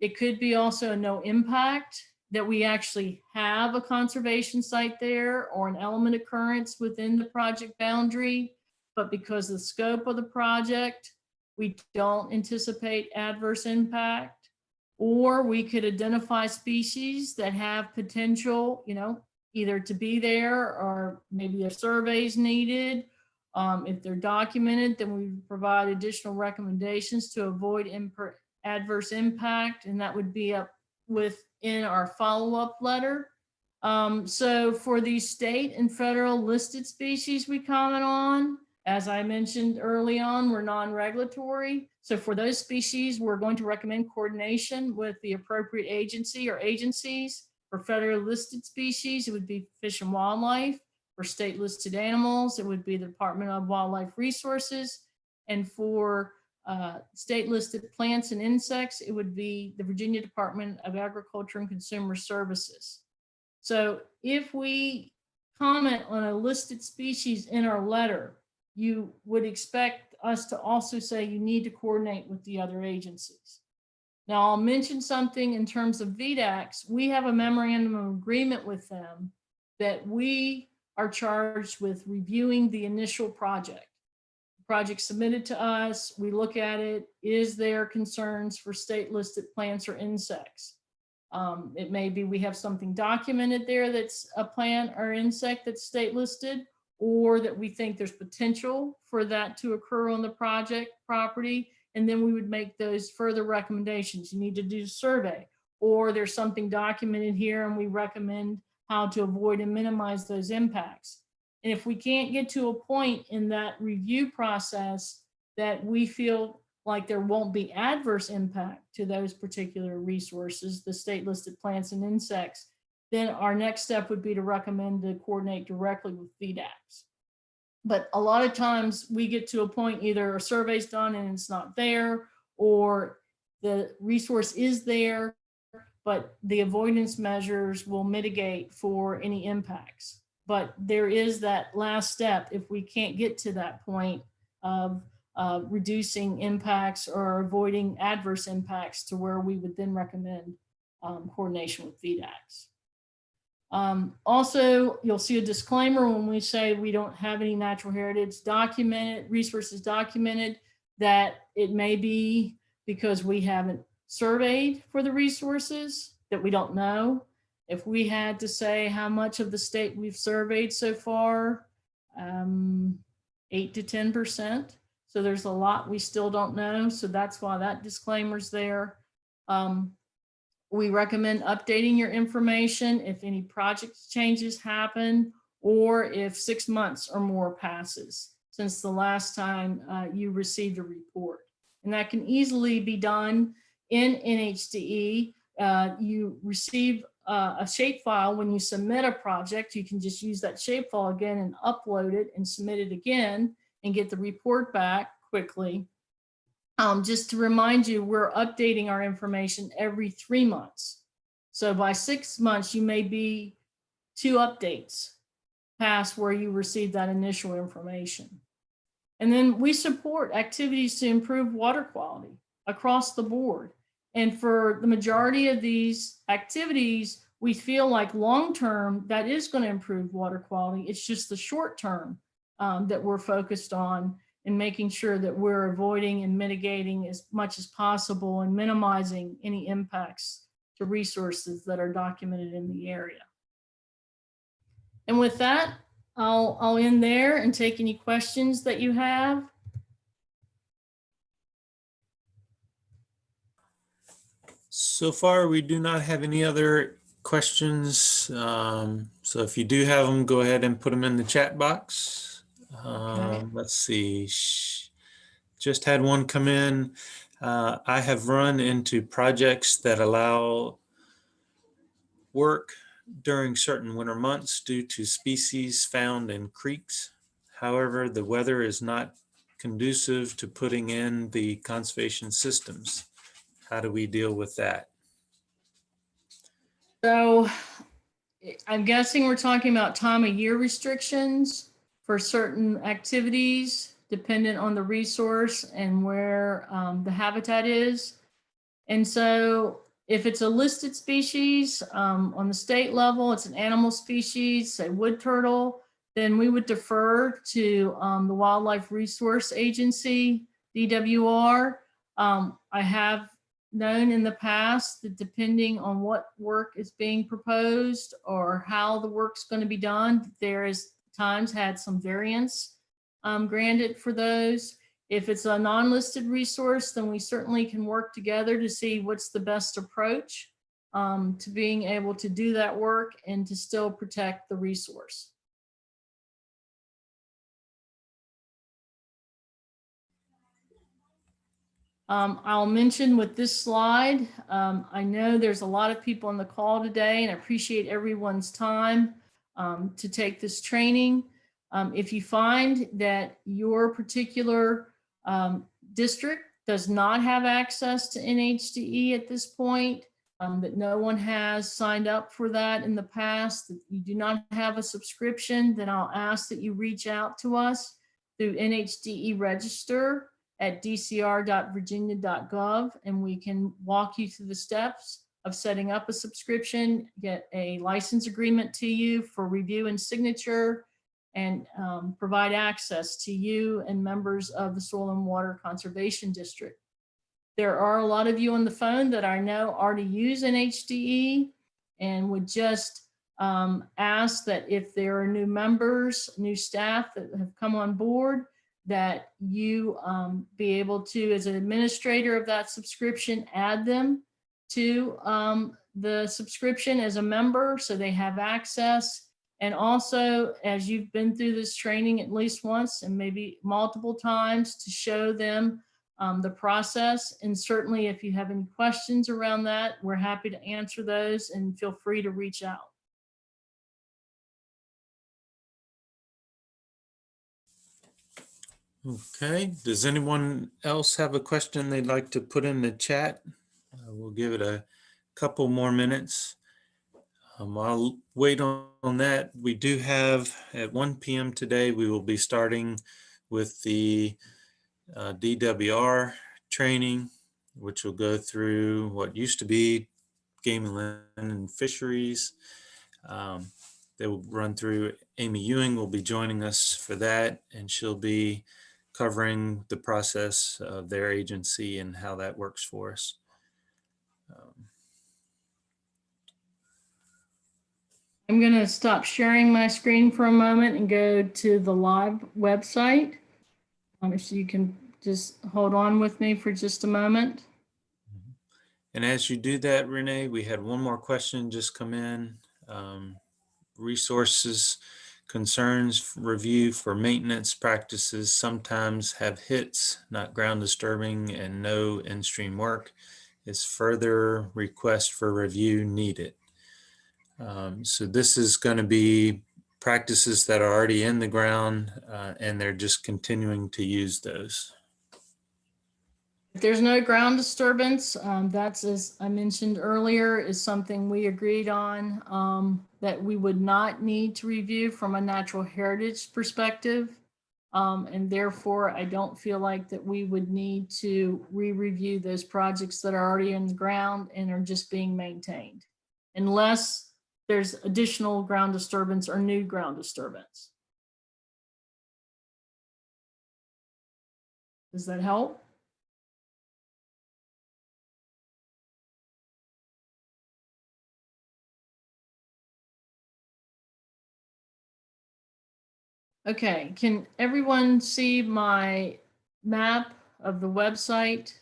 It could be also a no impact, that we actually have a conservation site there or an element occurrence within the project boundary, but because of the scope of the project, we don't anticipate adverse impact. Or we could identify species that have potential, either to be there or maybe a survey is needed. If they're documented, then we provide additional recommendations to avoid adverse impact, and that would be up within our follow-up letter. So for these state and federal listed species we comment on, as I mentioned early on, we're non-regulatory. So for those species, we're going to recommend coordination with the appropriate agency or agencies. For federal listed species, it would be Fish and Wildlife. For state listed animals, it would be the Department of Wildlife Resources. And for state listed plants and insects, it would be the Virginia Department of Agriculture and Consumer Services. So if we comment on a listed species in our letter, you would expect us to also say you need to coordinate with the other agencies. Now I'll mention something in terms of VDACs. We have a memorandum of agreement with them that we are charged with reviewing the initial project. project submitted to us, we look at it, is there concerns for state listed plants or insects? It may be we have something documented there that's a plant or insect that's state listed, or that we think there's potential for that to occur on the project property. And then we would make those further recommendations. You need to do a survey, or there's something documented here and we recommend how to avoid and minimize those impacts. And if we can't get to a point in that review process that we feel like there won't be adverse impact to those particular resources, the state listed plants and insects, then our next step would be to recommend to coordinate directly with VDACs. But a lot of times we get to a point, either a survey's done and it's not there, or the resource is there, but the avoidance measures will mitigate for any impacts. But there is that last step if we can't get to that point of reducing impacts or avoiding adverse impacts, to where we would then recommend coordination with VDACs. Also, you'll see a disclaimer when we say we don't have any natural heritage documented, resources documented, that it may be because we haven't surveyed for the resources, that we don't know. If we had to say how much of the state we've surveyed so far, 8 to 10%. So there's a lot we still don't know. So that's why that disclaimer's there. We recommend updating your information if any project changes happen, or if 6 months or more passes since the last time you received a report. And that can easily be done in NHDE. You receive a shapefile when you submit a project. You can just use that shapefile again and upload it and submit it again and get the report back quickly. Just to remind you, we're updating our information every 3 months. So by 6 months, you may be 2 updates past where you received that initial information. And then we support activities to improve water quality across the board. And for the majority of these activities, we feel like long-term that is going to improve water quality. It's just the short-term that we're focused on, and making sure that we're avoiding and mitigating as much as possible and minimizing any impacts to resources that are documented in the area. And with that, I'll end there and take any questions that you have. So far, we do not have any other questions. So if you do have them, go ahead and put them in the chat box. Okay. Let's see. Just had one come in. I have run into projects that allow work during certain winter months due to species found in creeks. However, the weather is not conducive to putting in the conservation systems. How do we deal with that? So I'm guessing we're talking about time of year restrictions for certain activities dependent on the resource and where the habitat is. And so if it's a listed species on the state level, it's an animal species, say wood turtle, then we would defer to the Wildlife Resource Agency, DWR. I have known in the past that depending on what work is being proposed or how the work's going to be done, there is times had some variance granted for those. If it's a non-listed resource, then we certainly can work together to see what's the best approach to being able to do that work and to still protect the resource. I'll mention with this slide, I know there's a lot of people on the call today, and I appreciate everyone's time to take this training. If you find that your particular district does not have access to NHDE at this point, that no one has signed up for that in the past, that you do not have a subscription, then I'll ask that you reach out to us through NHDE register at DCR.virginia.gov, and we can walk you through the steps of setting up a subscription, get a license agreement to you for review and signature, and provide access to you and members of the Soil and Water Conservation District. There are a lot of you on the phone that I know already use NHDE and would just ask that if there are new members, new staff that have come on board, that you be able to, as an administrator of that subscription, add them to the subscription as a member so they have access. And also, as you've been through this training at least once and maybe multiple times, to show them the process. And certainly if you have any questions around that, we're happy to answer those, and feel free to reach out. Okay, does anyone else have a question they'd like to put in the chat? We'll give it a couple more minutes. I'll wait on that. We do have at 1 p.m. today, we will be starting with the DWR training, which will go through what used to be game and land and fisheries. They will run through. Amy Ewing will be joining us for that, and she'll be covering the process of their agency and how that works for us. I'm going to stop sharing my screen for a moment and go to the live website. If you can just hold on with me for just a moment. And as you do that, Renee, we had one more question just come in. Resources, concerns, review for maintenance practices sometimes have hits, not ground disturbing, and no in-stream work. Is further request for review needed? So this is going to be practices that are already in the ground, and they're just continuing to use those. If there's no ground disturbance, that's, as I mentioned earlier, is something we agreed on, that we would not need to review from a natural heritage perspective. And therefore, I don't feel like that we would need to re-review those projects that are already in the ground and are just being maintained, unless there's additional ground disturbance or new ground disturbance. Does that help? Okay, can everyone see my map of the website?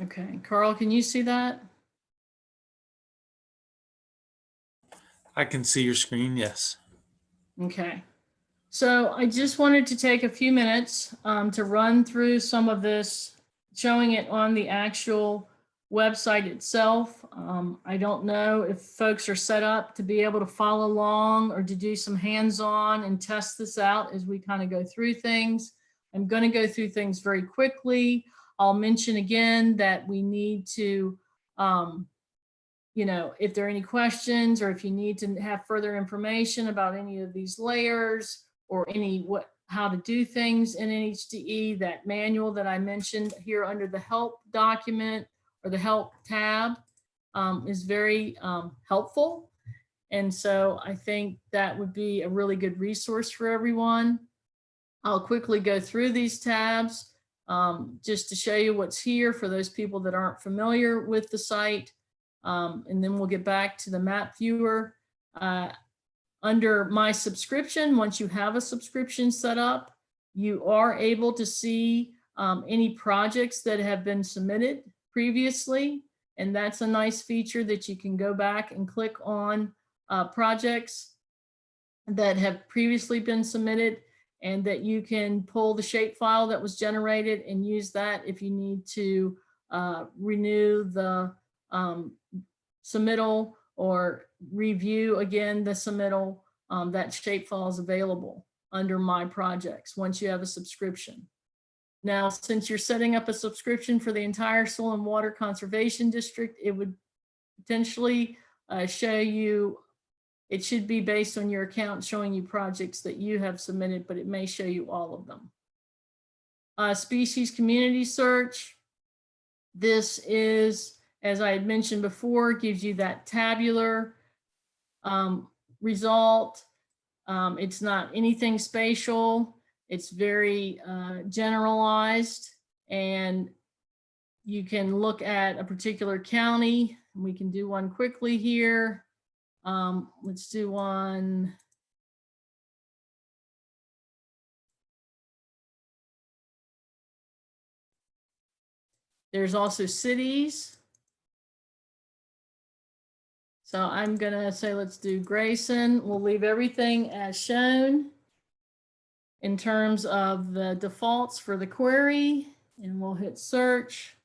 Okay, Carl, can you see that? I can see your screen, yes. Okay, so I just wanted to take a few minutes to run through some of this, showing it on the actual website itself. I don't know if folks are set up to be able to follow along or to do some hands-on and test this out as we kind of go through things. I'm going to go through things very quickly. I'll mention again that we need to, you know, if there are any questions or if you need to have further information about any of these layers or how to do things in NHDE, that manual that I mentioned here under the help document or the help tab is very helpful. And so I think that would be a really good resource for everyone. I'll quickly go through these tabs just to show you what's here for those people that aren't familiar with the site. And then we'll get back to the map viewer. Under my subscription, once you have a subscription set up, you are able to see any projects that have been submitted previously. And that's a nice feature that you can go back and click on projects that have previously been submitted, and that you can pull the shapefile that was generated and use that if you need to renew the submittal or review again the submittal. That shapefile is available under My Projects once you have a subscription. Now, since you're setting up a subscription for the entire Soil and Water Conservation District, it would potentially show you, it should be based on your account showing you projects that you have submitted, but it may show you all of them. Species community search. This is, as I had mentioned before, gives you that tabular result. It's not anything spatial. It's very generalized, and you can look at a particular county. We can do one quickly here. Let's do one. There's also cities. So I'm gonna say, let's do Grayson. We'll leave everything as shown in terms of the defaults for the query, and we'll hit search.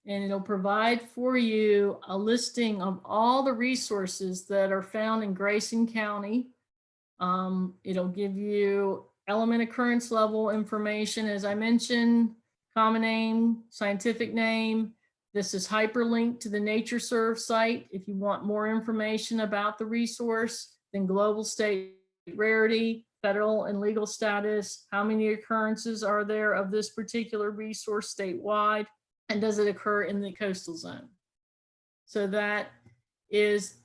And it'll provide for you a listing of all the resources that are found in Grayson County. It'll give you element occurrence level information, as I mentioned, common name, scientific name. This is hyperlinked to the NatureServe site if you want more information about the resource, then global state rarity, federal and legal status, how many occurrences are there of this particular resource statewide, and does it occur in the coastal zone? So that is,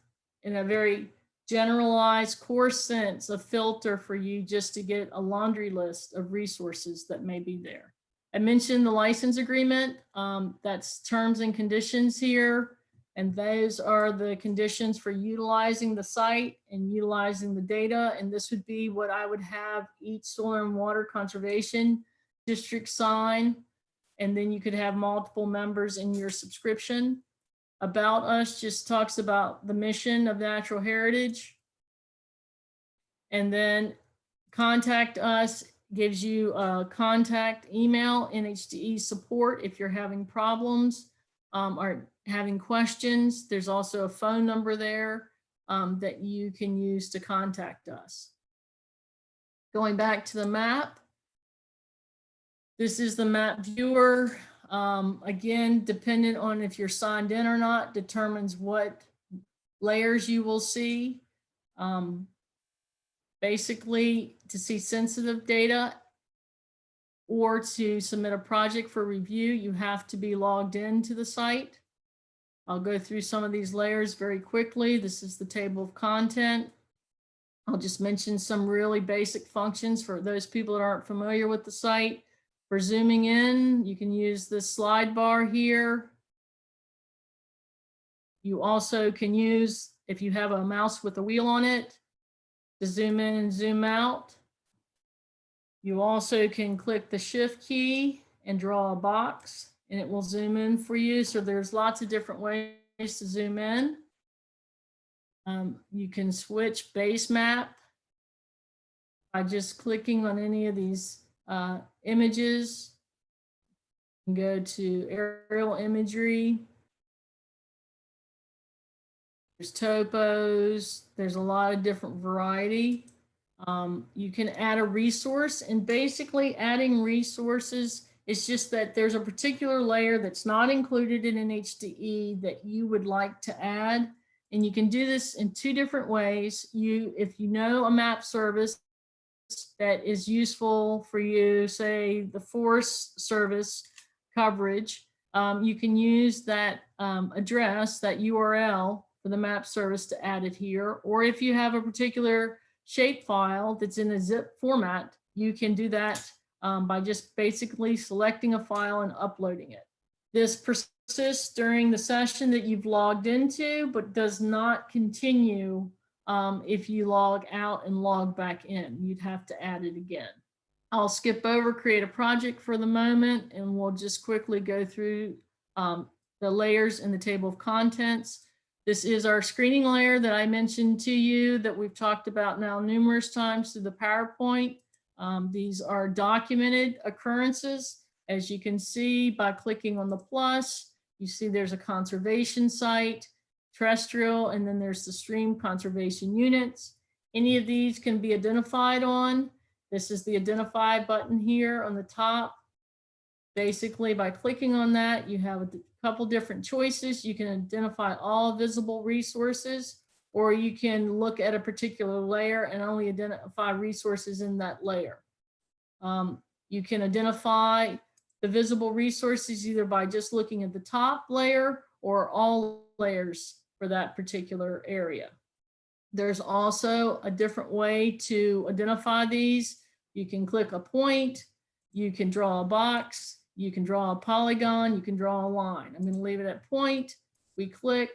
in a very generalized, coarse sense, a filter for you just to get a laundry list of resources that may be there. I mentioned the license agreement. That's terms and conditions here. And those are the conditions for utilizing the site and utilizing the data. And this would be what I would have each soil and water conservation district sign. And then you could have multiple members in your subscription. About Us just talks about the mission of natural heritage. And then Contact Us gives you a contact email, NHDE support if you're having problems or having questions. There's also a phone number there that you can use to contact us. Going back to the map, this is the map viewer. Again, dependent on if you're signed in or not, determines what layers you will see. Basically, to see sensitive data or to submit a project for review, you have to be logged into the site. I'll go through some of these layers very quickly. This is the table of content. I'll just mention some really basic functions for those people that aren't familiar with the site. For zooming in, you can use this slide bar here. You also can use, if you have a mouse with a wheel on it, to zoom in and zoom out. You also can click the shift key and draw a box and it will zoom in for you. So there's lots of different ways to zoom in. You can switch base map by just clicking on any of these images. You can go to aerial imagery. There's topos. There's a lot of different variety. You can add a resource, and basically adding resources is just that there's a particular layer that's not included in NHDE that you would like to add. And you can do this in two different ways. If you know a map service that is useful for you, say the Forest Service coverage, you can use that address, that URL for the map service to add it here. Or if you have a particular shape file that's in a zip format, you can do that by just basically selecting a file and uploading it. This persists during the session that you've logged into, but does not continue if you log out and log back in. You'd have to add it again. I'll skip over create a project for the moment, and we'll just quickly go through the layers in the table of contents. This is our screening layer that I mentioned to you that we've talked about now numerous times through the PowerPoint. These are documented occurrences. As you can see by clicking on the plus, you see there's a conservation site, terrestrial, and then there's the stream conservation units. Any of these can be identified on. This is the identify button here on the top. Basically, by clicking on that, you have a couple different choices. You can identify all visible resources, or you can look at a particular layer and only identify resources in that layer. You can identify the visible resources either by just looking at the top layer or all layers for that particular area. There's also a different way to identify these. You can click a point, you can draw a box, you can draw a polygon, you can draw a line. I'm going to leave it at point. We click,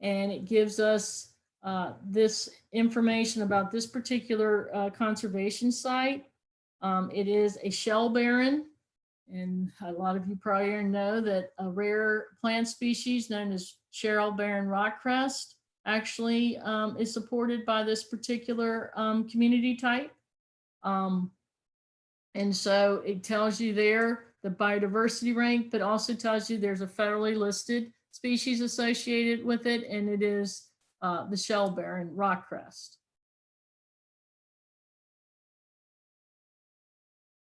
and it gives us this information about this particular conservation site. It is a shell barren, and a lot of you probably know that a rare plant species known as shell barren rock crust actually is supported by this particular community type. And so it tells you there the biodiversity rank, but also tells you there's a federally listed species associated with it, and it is the shell barren rock crust.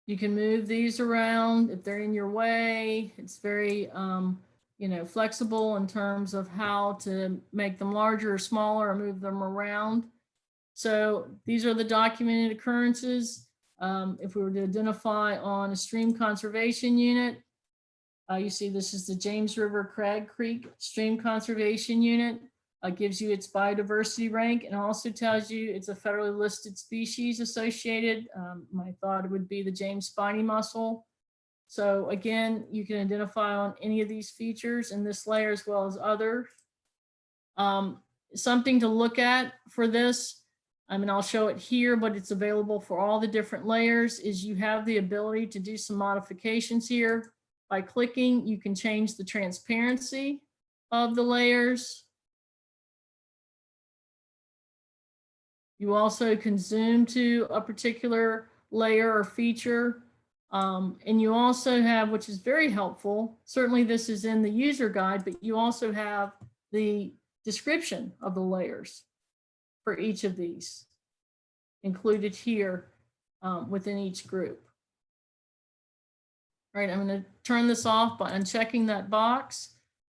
You can move these around if they're in your way. It's very, flexible in terms of how to make them larger or smaller or move them around. So these are the documented occurrences. If we were to identify on a stream conservation unit, you see this is the James River Crag Creek Stream Conservation Unit. Gives you its biodiversity rank and also tells you it's a federally listed species associated. My thought would be the James spiny mussel. So again, you can identify on any of these features in this layer as well as other. Something to look at for this, I'll show it here, but it's available for all the different layers, is you have the ability to do some modifications here. By clicking, you can change the transparency of the layers. You also can zoom to a particular layer or feature. And you also have, which is very helpful, certainly this is in the user guide, but you also have the description of the layers for each of these included here within each group. All right, I'm going to turn this off by unchecking that box.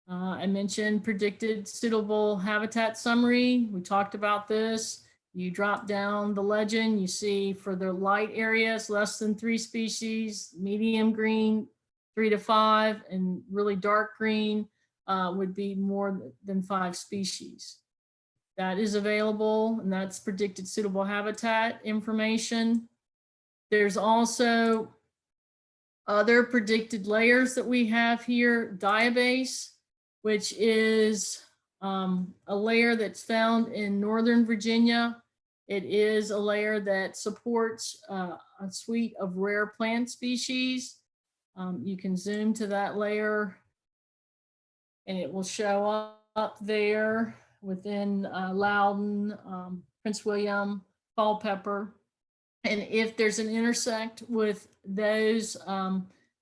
I mentioned predicted suitable habitat summary. We talked about this. You drop down the legend, you see for the light areas, less than 3 species, medium green, 3 to 5, and really dark green would be more than 5 species. That is available, and that's predicted suitable habitat information. There's also other predicted layers that we have here, diabase, which is a layer that's found in Northern Virginia. It is a layer that supports a suite of rare plant species. You can zoom to that layer and it will show up there within Loudon, Prince William, Culpeper. And if there's an intersect with those,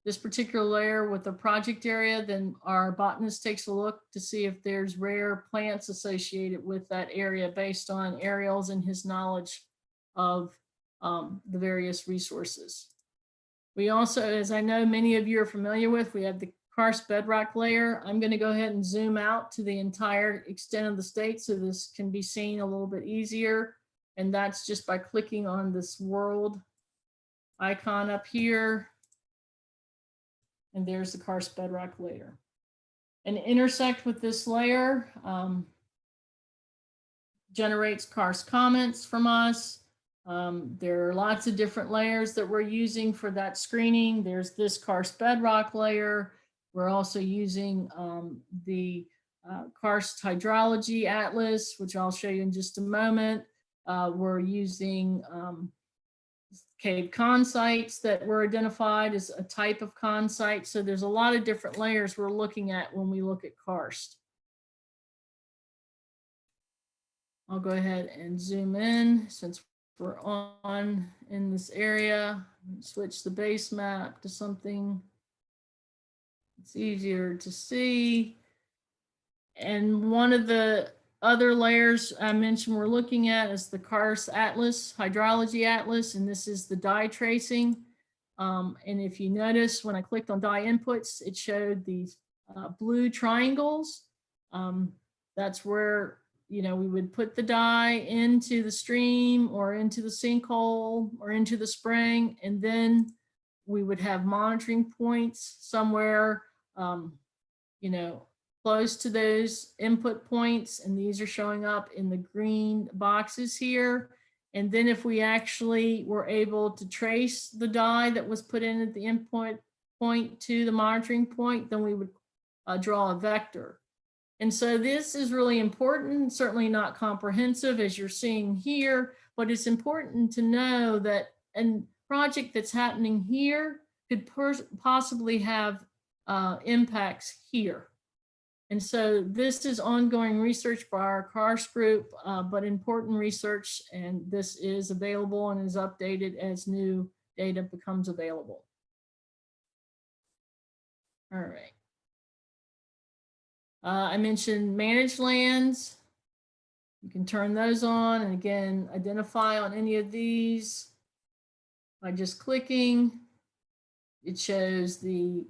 this particular layer with the project area, then our botanist takes a look to see if there's rare plants associated with that area based on aerials and his knowledge of the various resources. We also, as I know many of you are familiar with, we have the karst bedrock layer. I'm going to go ahead and zoom out to the entire extent of the state so this can be seen a little bit easier. And that's just by clicking on this world icon up here. And there's the karst bedrock layer. And intersect with this layer generates karst comments from us. There are lots of different layers that we're using for that screening. There's this karst bedrock layer. We're also using the karst hydrology atlas, which I'll show you in just a moment. We're using cave con sites that were identified as a type of con site. So there's a lot of different layers we're looking at when we look at karst. I'll go ahead and zoom in since we're on in this area. Switch the base map to something it's easier to see. And one of the other layers I mentioned we're looking at is the karst atlas, hydrology atlas, and this is the dye tracing. And if you notice, when I clicked on dye inputs, it showed these blue triangles. That's where, you know, we would put the dye into the stream or into the sinkhole or into the spring, and then we would have monitoring points somewhere, you know, close to those input points, and these are showing up in the green boxes here. And then if we actually were able to trace the dye that was put in at the input point to the monitoring point, then we would draw a vector. And so this is really important, certainly not comprehensive as you're seeing here, but it's important to know that a project that's happening here could possibly have impacts here. And so this is ongoing research by our CARS group, but important research, and this is available and is updated as new data becomes available. All right. I mentioned managed lands. You can turn those on and again, identify on any of these by just clicking. It shows the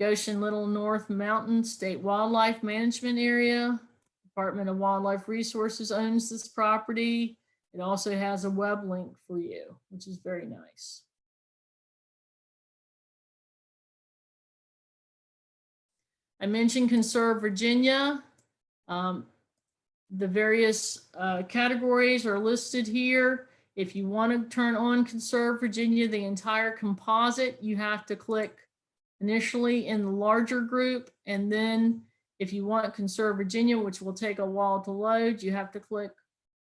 Goshen Little North Mountain State Wildlife Management Area. Department of Wildlife Resources owns this property. It also has a web link for you, which is very nice. I mentioned Conserve Virginia. The various categories are listed here. If you want to turn on Conserve Virginia, the entire composite, you have to click initially in the larger group. And then if you want Conserve Virginia, which will take a while to load, you have to click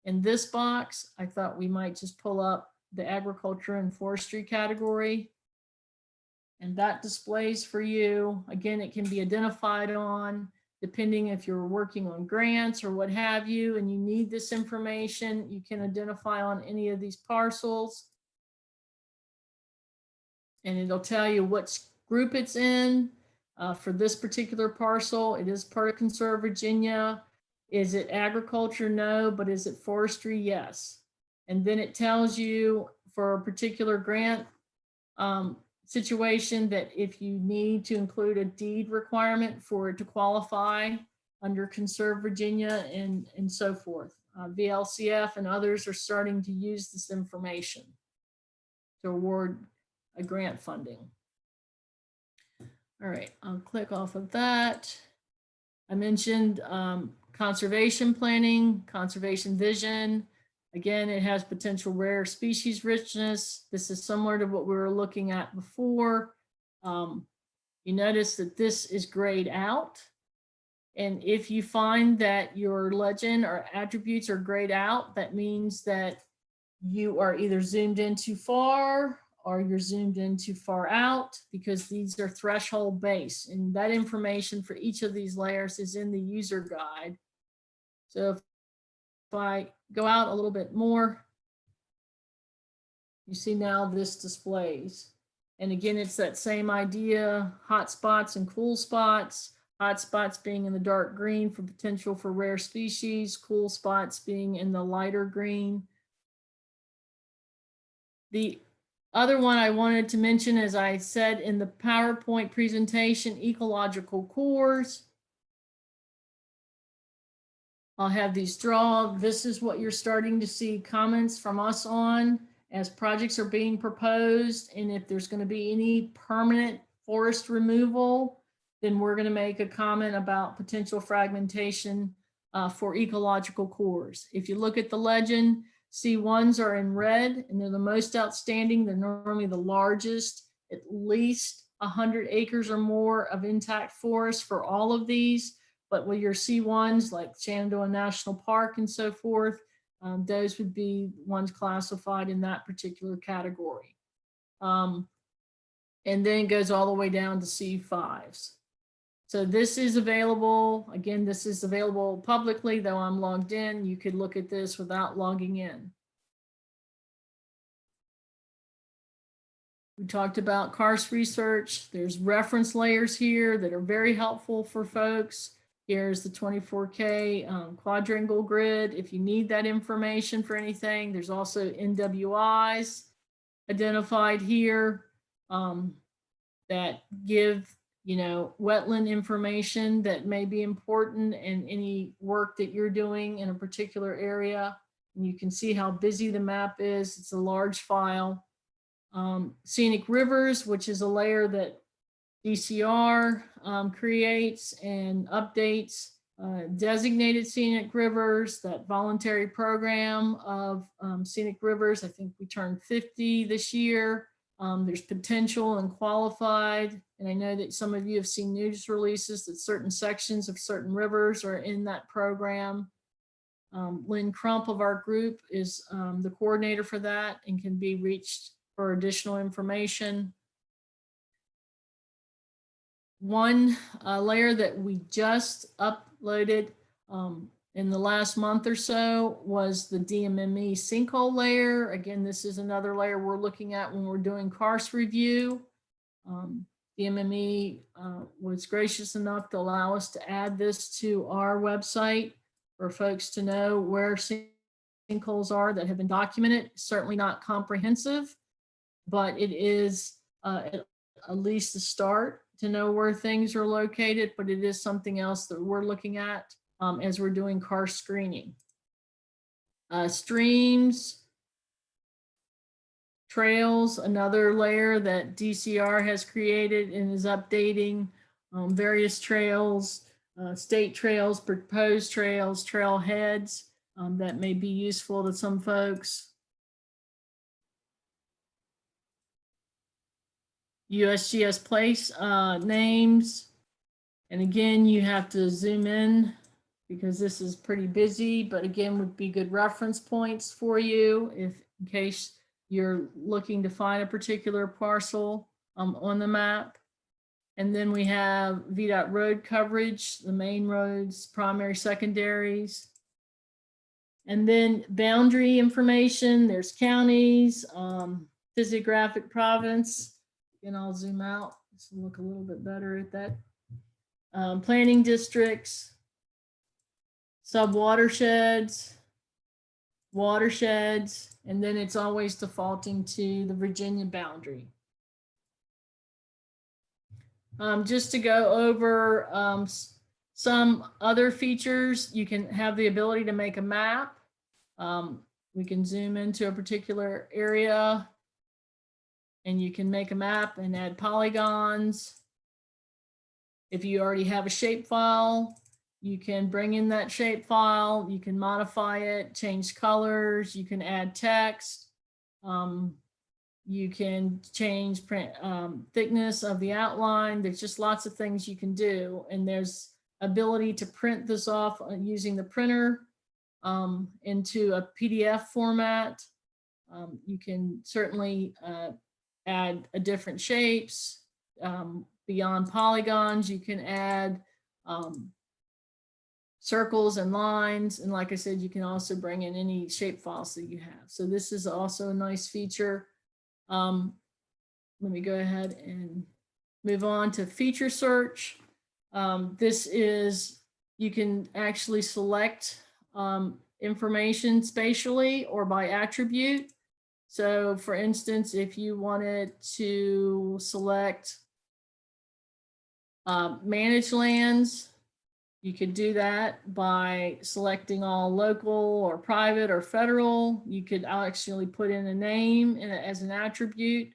in this box. I thought we might just pull up the agriculture and forestry category. And that displays for you. Again, it can be identified on, depending if you're working on grants or what have you, and you need this information, you can identify on any of these parcels. And it'll tell you what group it's in. For this particular parcel, it is part of Conserve Virginia. Is it agriculture? No, but is it forestry? Yes. And then it tells you for a particular grant situation that if you need to include a deed requirement for it to qualify under Conserve Virginia and so forth. VLCF and others are starting to use this information to award a grant funding. All right, I'll click off of that. I mentioned conservation planning, conservation vision. Again, it has potential rare species richness. This is similar to what we were looking at before. You notice that this is grayed out. And if you find that your legend or attributes are grayed out, that means that you are either zoomed in too far or you're zoomed in too far out, because these are threshold based. And that information for each of these layers is in the user guide. So if I go out a little bit more, you see now this displays. And again, it's that same idea, hot spots and cool spots, hot spots being in the dark green for potential for rare species, cool spots being in the lighter green. The other one I wanted to mention, as I said in the PowerPoint presentation, ecological cores. I'll have these draw. This is what you're starting to see comments from us on as projects are being proposed. And if there's going to be any permanent forest removal, then we're going to make a comment about potential fragmentation for ecological cores. If you look at the legend, C1s are in red and they're the most outstanding. They're normally the largest, at least 100 acres or more of intact forest for all of these. But with your C1s like Shenandoah National Park and so forth, those would be ones classified in that particular category. And then it goes all the way down to C5s. So this is available. Again, this is available publicly, though I'm logged in. You could look at this without logging in. We talked about CARS research. There's reference layers here that are very helpful for folks. Here's the 24K quadrangle grid. If you need that information for anything, there's also NWIs identified here. that give, wetland information that may be important in any work that you're doing in a particular area. And you can see how busy the map is. It's a large file. Scenic rivers, which is a layer that DCR creates and updates. Designated scenic rivers, that voluntary program of scenic rivers. I think we turned 50 this year. There's potential and qualified. And I know that some of you have seen news releases that certain sections of certain rivers are in that program. Lynn Crump of our group is the coordinator for that and can be reached for additional information. One layer that we just uploaded in the last month or so was the DMME sinkhole layer. Again, this is another layer we're looking at when we're doing karst review. DMME was gracious enough to allow us to add this to our website for folks to know where sinkholes are that have been documented. Certainly not comprehensive, but it is at least a start to know where things are located, but it is something else that we're looking at as we're doing karst screening. Streams, trails, another layer that DCR has created and is updating. Various trails, state trails, proposed trails, trailheads that may be useful to some folks. USGS place names. And again, you have to zoom in because this is pretty busy, but again, would be good reference points for you in case you're looking to find a particular parcel on the map. And then we have VDOT road coverage, the main roads, primary, secondaries. And then boundary information, there's counties, physiographic province. And I'll zoom out to look a little bit better at that. Planning districts, sub-watersheds, watersheds, and then it's always defaulting to the Virginia boundary. Just to go over some other features, you can have the ability to make a map. We can zoom into a particular area and you can make a map and add polygons. If you already have a shapefile, you can bring in that shapefile, you can modify it, change colors, you can add text, you can change thickness of the outline. There's just lots of things you can do. And there's ability to print this off using the printer into a PDF format. You can certainly add different shapes. Beyond polygons, you can add circles and lines. And like I said, you can also bring in any shape files that you have. So this is also a nice feature. Let me go ahead and move on to feature search. This is, you can actually select information spatially or by attribute. So for instance, if you wanted to select managed lands, you could do that by selecting all local or private or federal. You could actually put in a name as an attribute,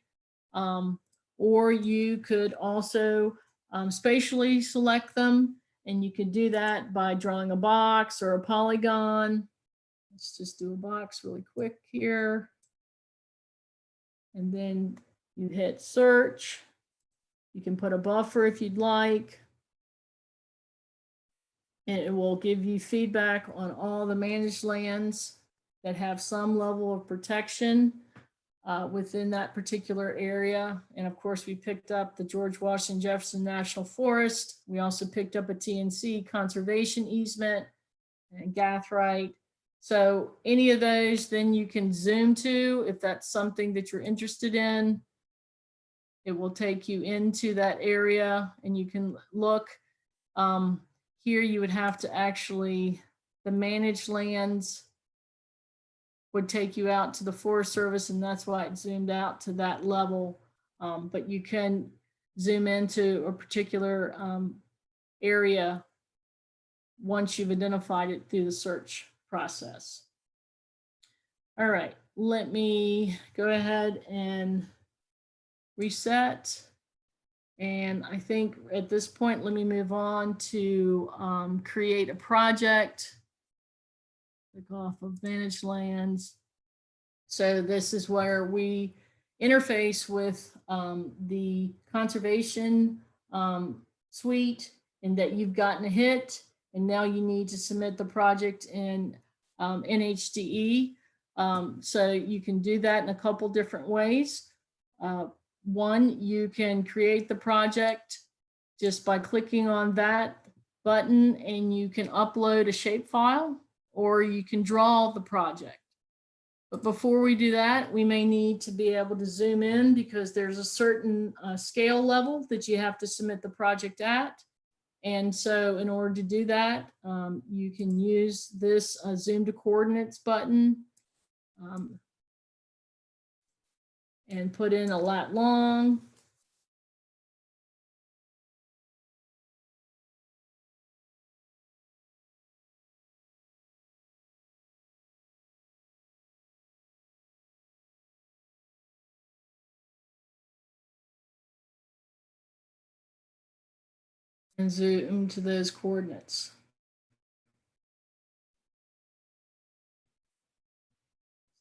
or you could also spatially select them, and you could do that by drawing a box or a polygon. Let's just do a box really quick here. And then you hit search. You can put a buffer if you'd like. And it will give you feedback on all the managed lands that have some level of protection within that particular area. And of course, we picked up the George Washington Jefferson National Forest. We also picked up a TNC conservation easement and Gathright. So any of those, then you can zoom to if that's something that you're interested in. It will take you into that area and you can look. Here you would have to actually, the managed lands would take you out to the Forest Service, and that's why it zoomed out to that level. but you can zoom into a particular area once you've identified it through the search process. All right, let me go ahead and reset. And I think at this point, let me move on to create a project. Click off of managed lands. So this is where we interface with the conservation suite, and that you've gotten a hit, and now you need to submit the project in NHDE. So you can do that in a couple different ways. One, you can create the project just by clicking on that button, and you can upload a shapefile, or you can draw the project. But before we do that, we may need to be able to zoom in, because there's a certain scale level that you have to submit the project at. And so in order to do that, you can use this zoom to coordinates button and put in a lat long. And zoom to those coordinates.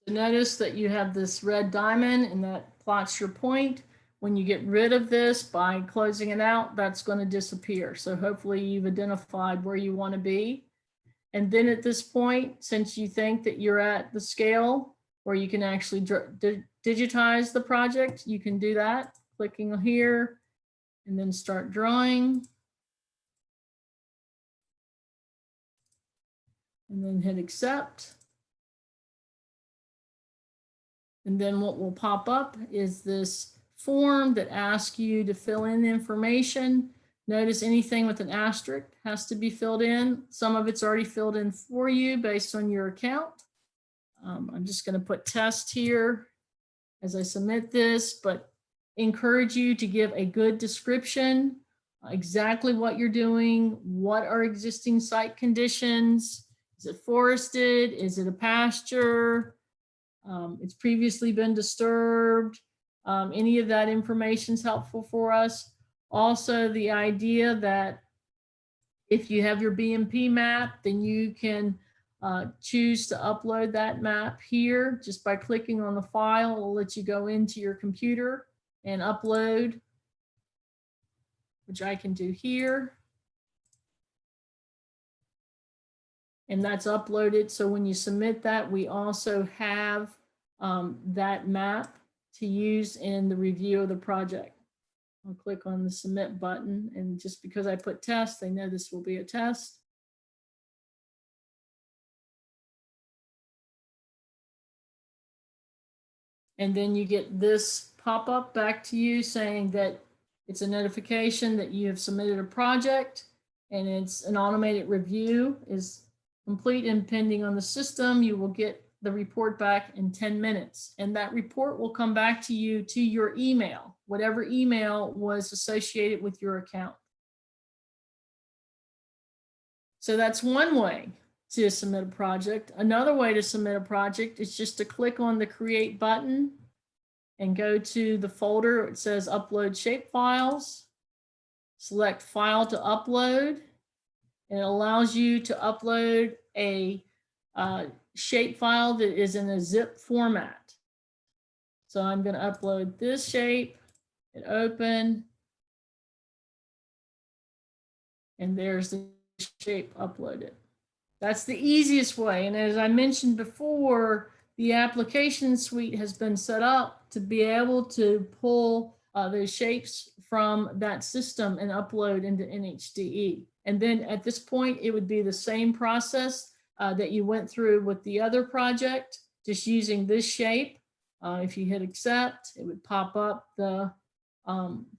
So notice that you have this red diamond, and that plots your point. When you get rid of this by closing it out, that's going to disappear. So hopefully you've identified where you want to be. And then at this point, since you think that you're at the scale where you can actually digitize the project, you can do that, clicking here and then start drawing. And then hit accept. And then what will pop up is this form that asks you to fill in the information. Notice anything with an asterisk has to be filled in. Some of it's already filled in for you based on your account. I'm just going to put test here as I submit this, but encourage you to give a good description, exactly what you're doing, what are existing site conditions. Is it forested? Is it a pasture? It's previously been disturbed. Any of that information is helpful for us. Also, the idea that if you have your BMP map, then you can choose to upload that map here just by clicking on the file. It'll let you go into your computer and upload, which I can do here. And that's uploaded. So when you submit that, we also have that map to use in the review of the project. I'll click on the submit button, and just because I put test, they know this will be a test. And then you get this pop up back to you saying that it's a notification that you have submitted a project, and it's an automated review is complete and pending on the system. You will get the report back in 10 minutes. And that report will come back to you to your email, whatever email was associated with your account. So that's one way to submit a project. Another way to submit a project is just to click on the create button and go to the folder. It says upload shapefiles. Select file to upload. And it allows you to upload a shapefile that is in a zip format. So I'm going to upload this shape, hit open, and there's the shape uploaded. That's the easiest way. And as I mentioned before, the application suite has been set up to be able to pull those shapes from that system and upload into NHDE. And then at this point, it would be the same process that you went through with the other project, just using this shape. If you hit accept, it would pop up the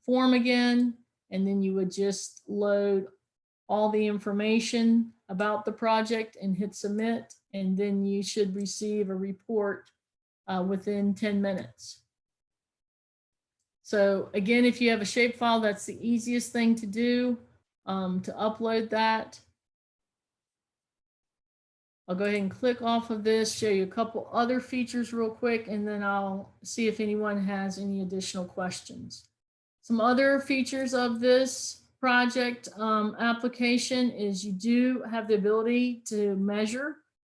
form again, and then you would just load all the information about the project and hit submit, and then you should receive a report within 10 minutes. So again, if you have a shapefile, that's the easiest thing to do, to upload that. I'll go ahead and click off of this, show you a couple other features real quick, and then I'll see if anyone has any additional questions. Some other features of this project application is you do have the ability to measure.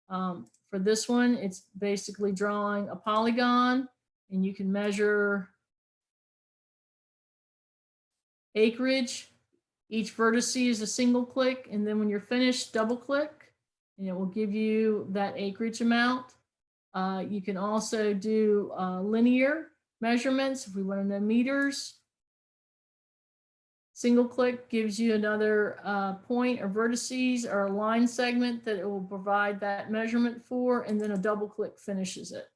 For this one, it's basically drawing a polygon, and you can measure acreage. Each vertex is a single click, and then when you're finished, double click, and it will give you that acreage amount. You can also do linear measurements if we want to know meters. Single click gives you another point or vertices or a line segment that it will provide that measurement for, and then a double click finishes it.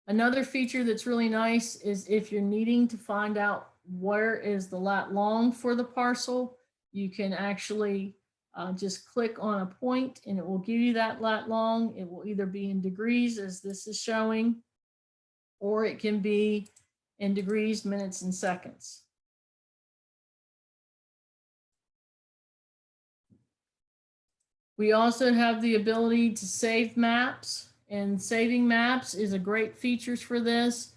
Another feature that's really nice is if you're needing to find out where is the lat long for the parcel, you can actually just click on a point and it will give you that lat long. It will either be in degrees as this is showing, or it can be in degrees, minutes, and seconds. We also have the ability to save maps, and saving maps is a great feature for this,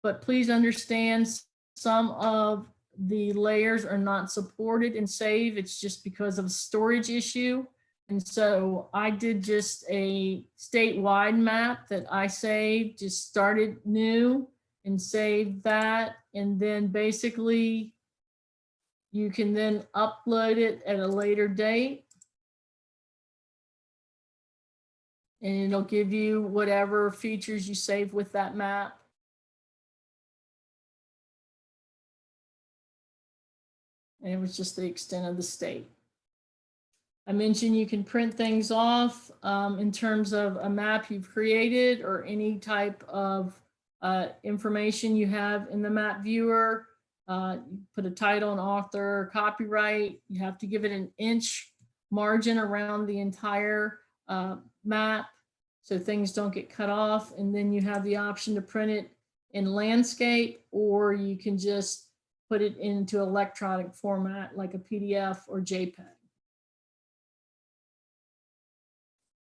but please understand some of the layers are not supported in save. It's just because of a storage issue. And so I did just a statewide map that I saved, just started new and saved that. And then basically you can then upload it at a later date. And it'll give you whatever features you save with that map. And it was just the extent of the state. I mentioned you can print things off in terms of a map you've created or any type of information you have in the map viewer. You put a title, an author, copyright. You have to give it an inch margin around the entire map so things don't get cut off. And then you have the option to print it in landscape, or you can just put it into electronic format like a PDF or JPEG.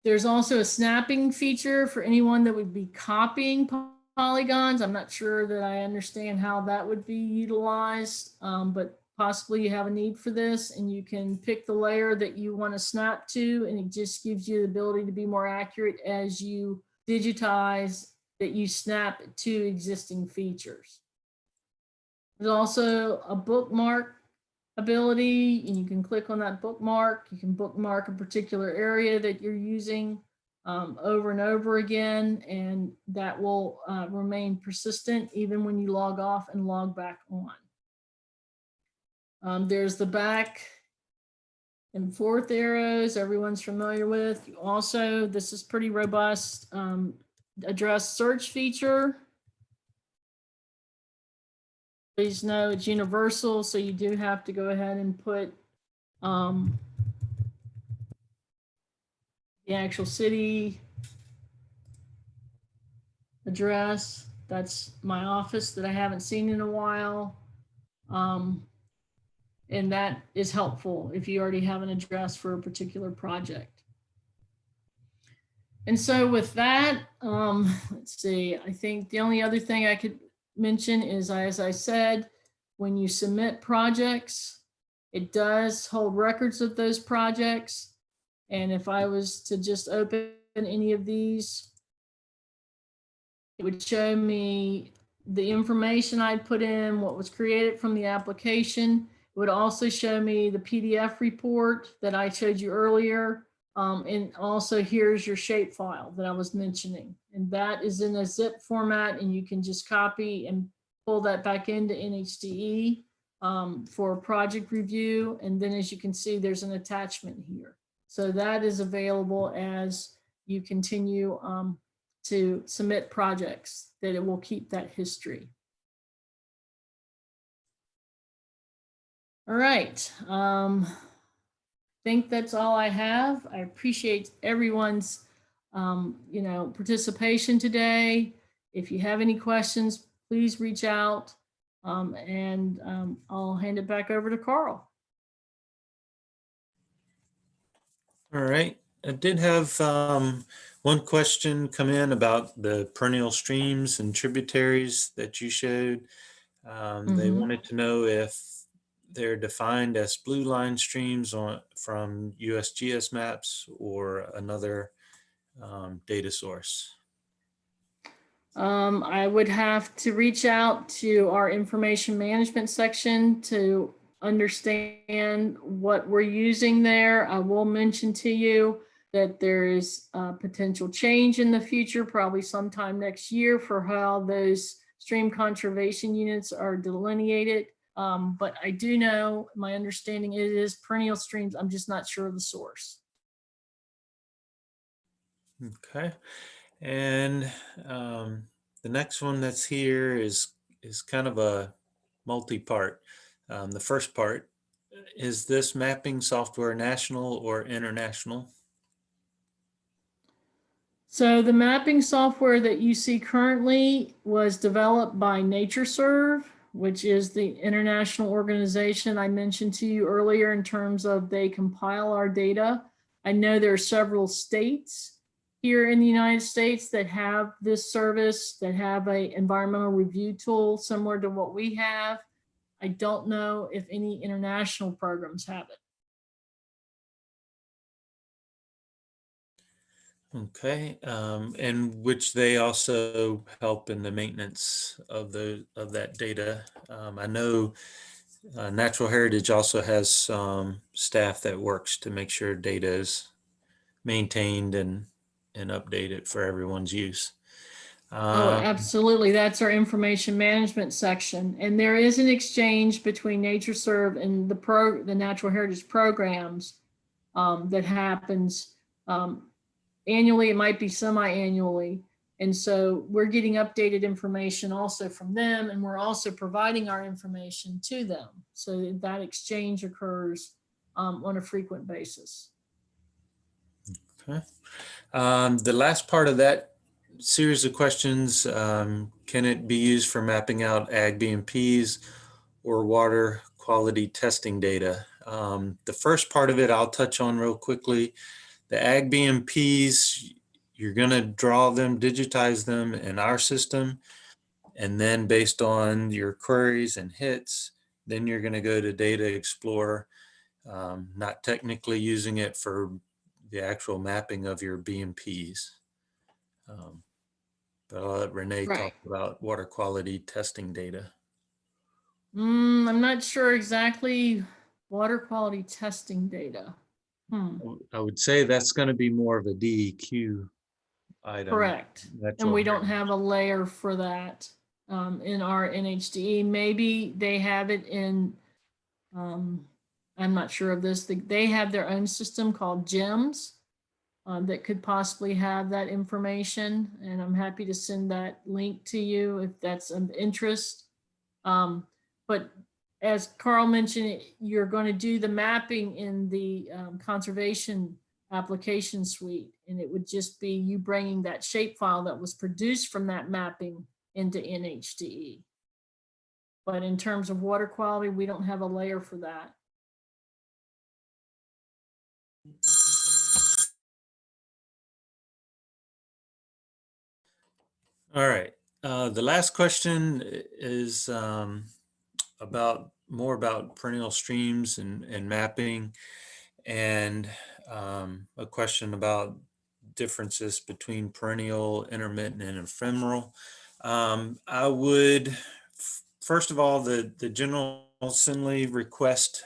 There's also a snapping feature for anyone that would be copying polygons. I'm not sure that I understand how that would be utilized, but possibly you have a need for this, and you can pick the layer that you want to snap to, and it just gives you the ability to be more accurate as you digitize that you snap to existing features. There's also a bookmark ability, and you can click on that bookmark. You can bookmark a particular area that you're using over and over again, and that will remain persistent even when you log off and log back on. There's the back and forth arrows everyone's familiar with. Also, this is pretty robust address search feature. Please know it's universal, so you do have to go ahead and put the actual city address. That's my office that I haven't seen in a while. And that is helpful if you already have an address for a particular project. And so with that, let's see, I think the only other thing I could mention is, as I said, when you submit projects, it does hold records of those projects. And if I was to just open any of these, it would show me the information I'd put in, what was created from the application. It would also show me the PDF report that I showed you earlier. And also here's your shapefile that I was mentioning. And that is in a zip format, and you can just copy and pull that back into NHDE for project review. And then as you can see, there's an attachment here. So that is available as you continue to submit projects, that it will keep that history. All right. I think that's all I have. I appreciate everyone's participation today. If you have any questions, please reach out. I'll hand it back over to Carl. All right. I did have one question come in about the perennial streams and tributaries that you showed. They wanted to know if they're defined as blue line streams from USGS maps or another data source. I would have to reach out to our information management section to understand what we're using there. I will mention to you that there is a potential change in the future, probably sometime next year, for how those stream conservation units are delineated. But I do know, my understanding, it is perennial streams. I'm just not sure of the source. Okay. And the next one that's here is kind of a multi-part. The first part, is this mapping software national or international? So the mapping software that you see currently was developed by NatureServe, which is the international organization I mentioned to you earlier in terms of they compile our data. I know there are several states here in the United States that have this service, that have an environmental review tool similar to what we have. I don't know if any international programs have it. Okay, and which they also help in the maintenance of that data. I know Natural Heritage also has some staff that works to make sure data is maintained and updated for everyone's use. Oh, absolutely. That's our information management section. And there is an exchange between NatureServe and the Natural Heritage programs that happens annually. It might be semi-annually. And so we're getting updated information also from them, and we're also providing our information to them. So that exchange occurs on a frequent basis. Okay. The last part of that series of questions, can it be used for mapping out ag BMPs or water quality testing data? The first part of it I'll touch on real quickly. The ag BMPs, you're going to draw them, digitize them in our system, and then based on your queries and hits, then you're going to go to Data Explorer, not technically using it for the actual mapping of your BMPs. But I'll let Renee talk about water quality testing data. I'm not sure exactly water quality testing data. I would say that's going to be more of a DEQ item. Correct. And we don't have a layer for that in our NHDE. Maybe they have it in, I'm not sure of this. They have their own system called GEMS that could possibly have that information. And I'm happy to send that link to you if that's of interest. But as Carl mentioned, you're going to do the mapping in the conservation application suite, and it would just be you bringing that shapefile that was produced from that mapping into NHDE. But in terms of water quality, we don't have a layer for that. All right. The last question is more about perennial streams and mapping, and a question about differences between perennial, intermittent, and ephemeral. I would, first of all, the General Assembly request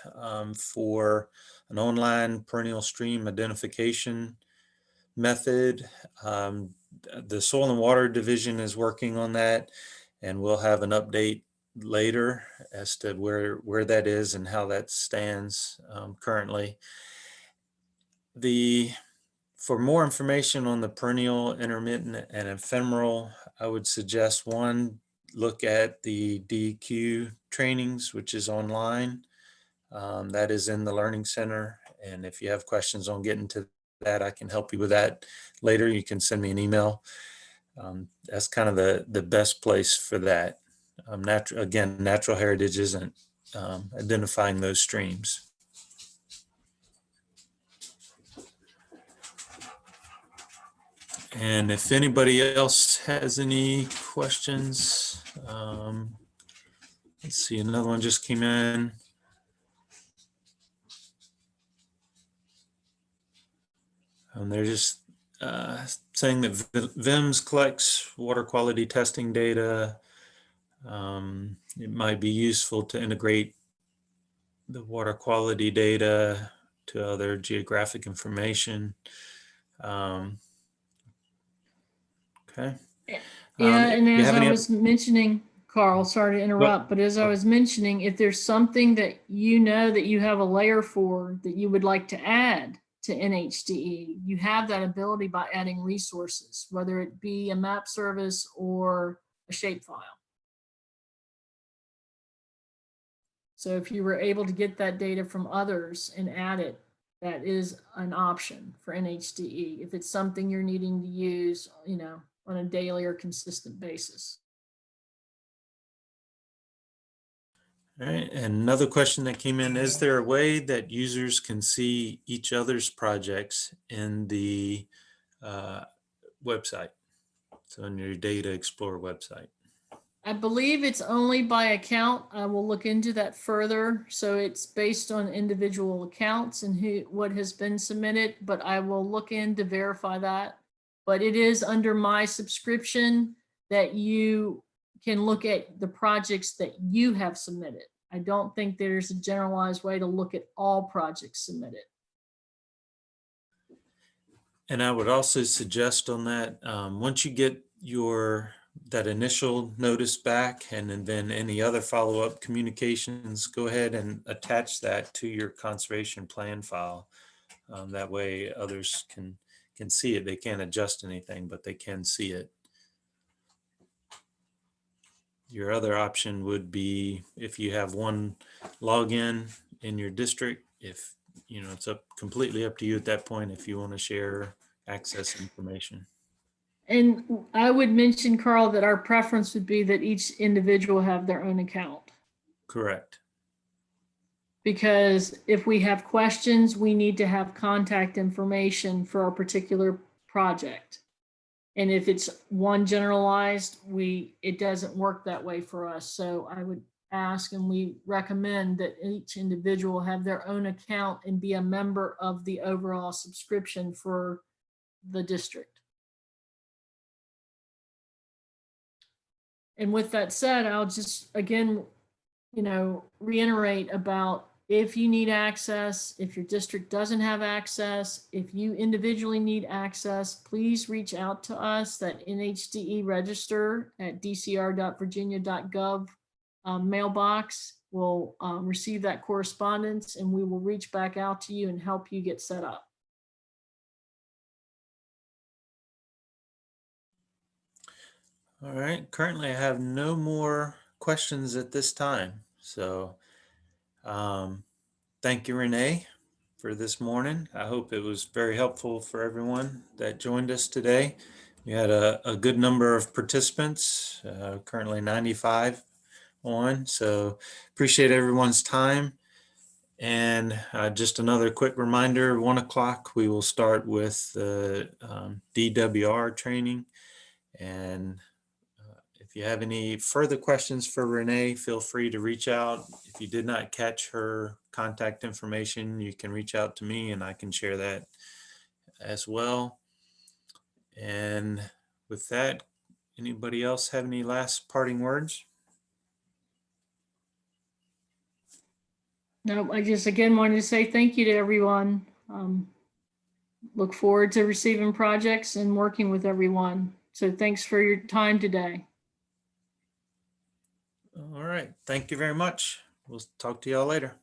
for an online perennial stream identification method. The Soil and Water Division is working on that, and we'll have an update later as to where that is and how that stands currently. For more information on the perennial, intermittent, and ephemeral, I would suggest one, look at the DEQ trainings, which is online. That is in the Learning Center. And if you have questions on getting to that, I can help you with that later. You can send me an email. That's kind of the best place for that. Natural heritage isn't identifying those streams. And if anybody else has any questions, let's see, another one just came in. They're just saying that VIMS collects water quality testing data. It might be useful to integrate the water quality data to other geographic information. Okay. Yeah, and as I was mentioning, Carl, sorry to interrupt, but as I was mentioning, if there's something that you know that you have a layer for that you would like to add to NHDE, you have that ability by adding resources, whether it be a map service or a shapefile. So if you were able to get that data from others and add it, that is an option for NHDE if it's something you're needing to use, you know, on a daily or consistent basis. All right, and another question that came in, is there a way that users can see each other's projects in the website? So in your Data Explorer website. I believe it's only by account. I will look into that further. So it's based on individual accounts and what has been submitted, but I will look in to verify that. But it is under my subscription that you can look at the projects that you have submitted. I don't think there's a generalized way to look at all projects submitted. And I would also suggest on that, once you get that initial notice back and then any other follow-up communications, go ahead and attach that to your conservation plan file. That way others can see it. They can't adjust anything, but they can see it. Your other option would be if you have one login in your district, if you know, it's completely up to you at that point if you want to share access information. And I would mention, Carl, that our preference would be that each individual have their own account. Correct. Because if we have questions, we need to have contact information for our particular project. And if it's one generalized, it doesn't work that way for us. So I would ask, and we recommend that each individual have their own account and be a member of the overall subscription for the district. And with that said, I'll just, again, you know, reiterate about if you need access, if your district doesn't have access, if you individually need access, please reach out to us. That NHDE register at dcr.virginia.gov mailbox will receive that correspondence, and we will reach back out to you and help you get set up. All right, currently I have no more questions at this time. So thank you, Renee, for this morning. I hope it was very helpful for everyone that joined us today. We had a good number of participants, currently 95 on, so appreciate everyone's time. And just another quick reminder, 1 o'clock, we will start with the DWR training. And if you have any further questions for Renee, feel free to reach out. If you did not catch her contact information, you can reach out to me and I can share that as well. And with that, anybody else have any last parting words? No, I just again wanted to say thank you to everyone. Look forward to receiving projects and working with everyone. So thanks for your time today. All right. Thank you very much. We'll talk to y'all later.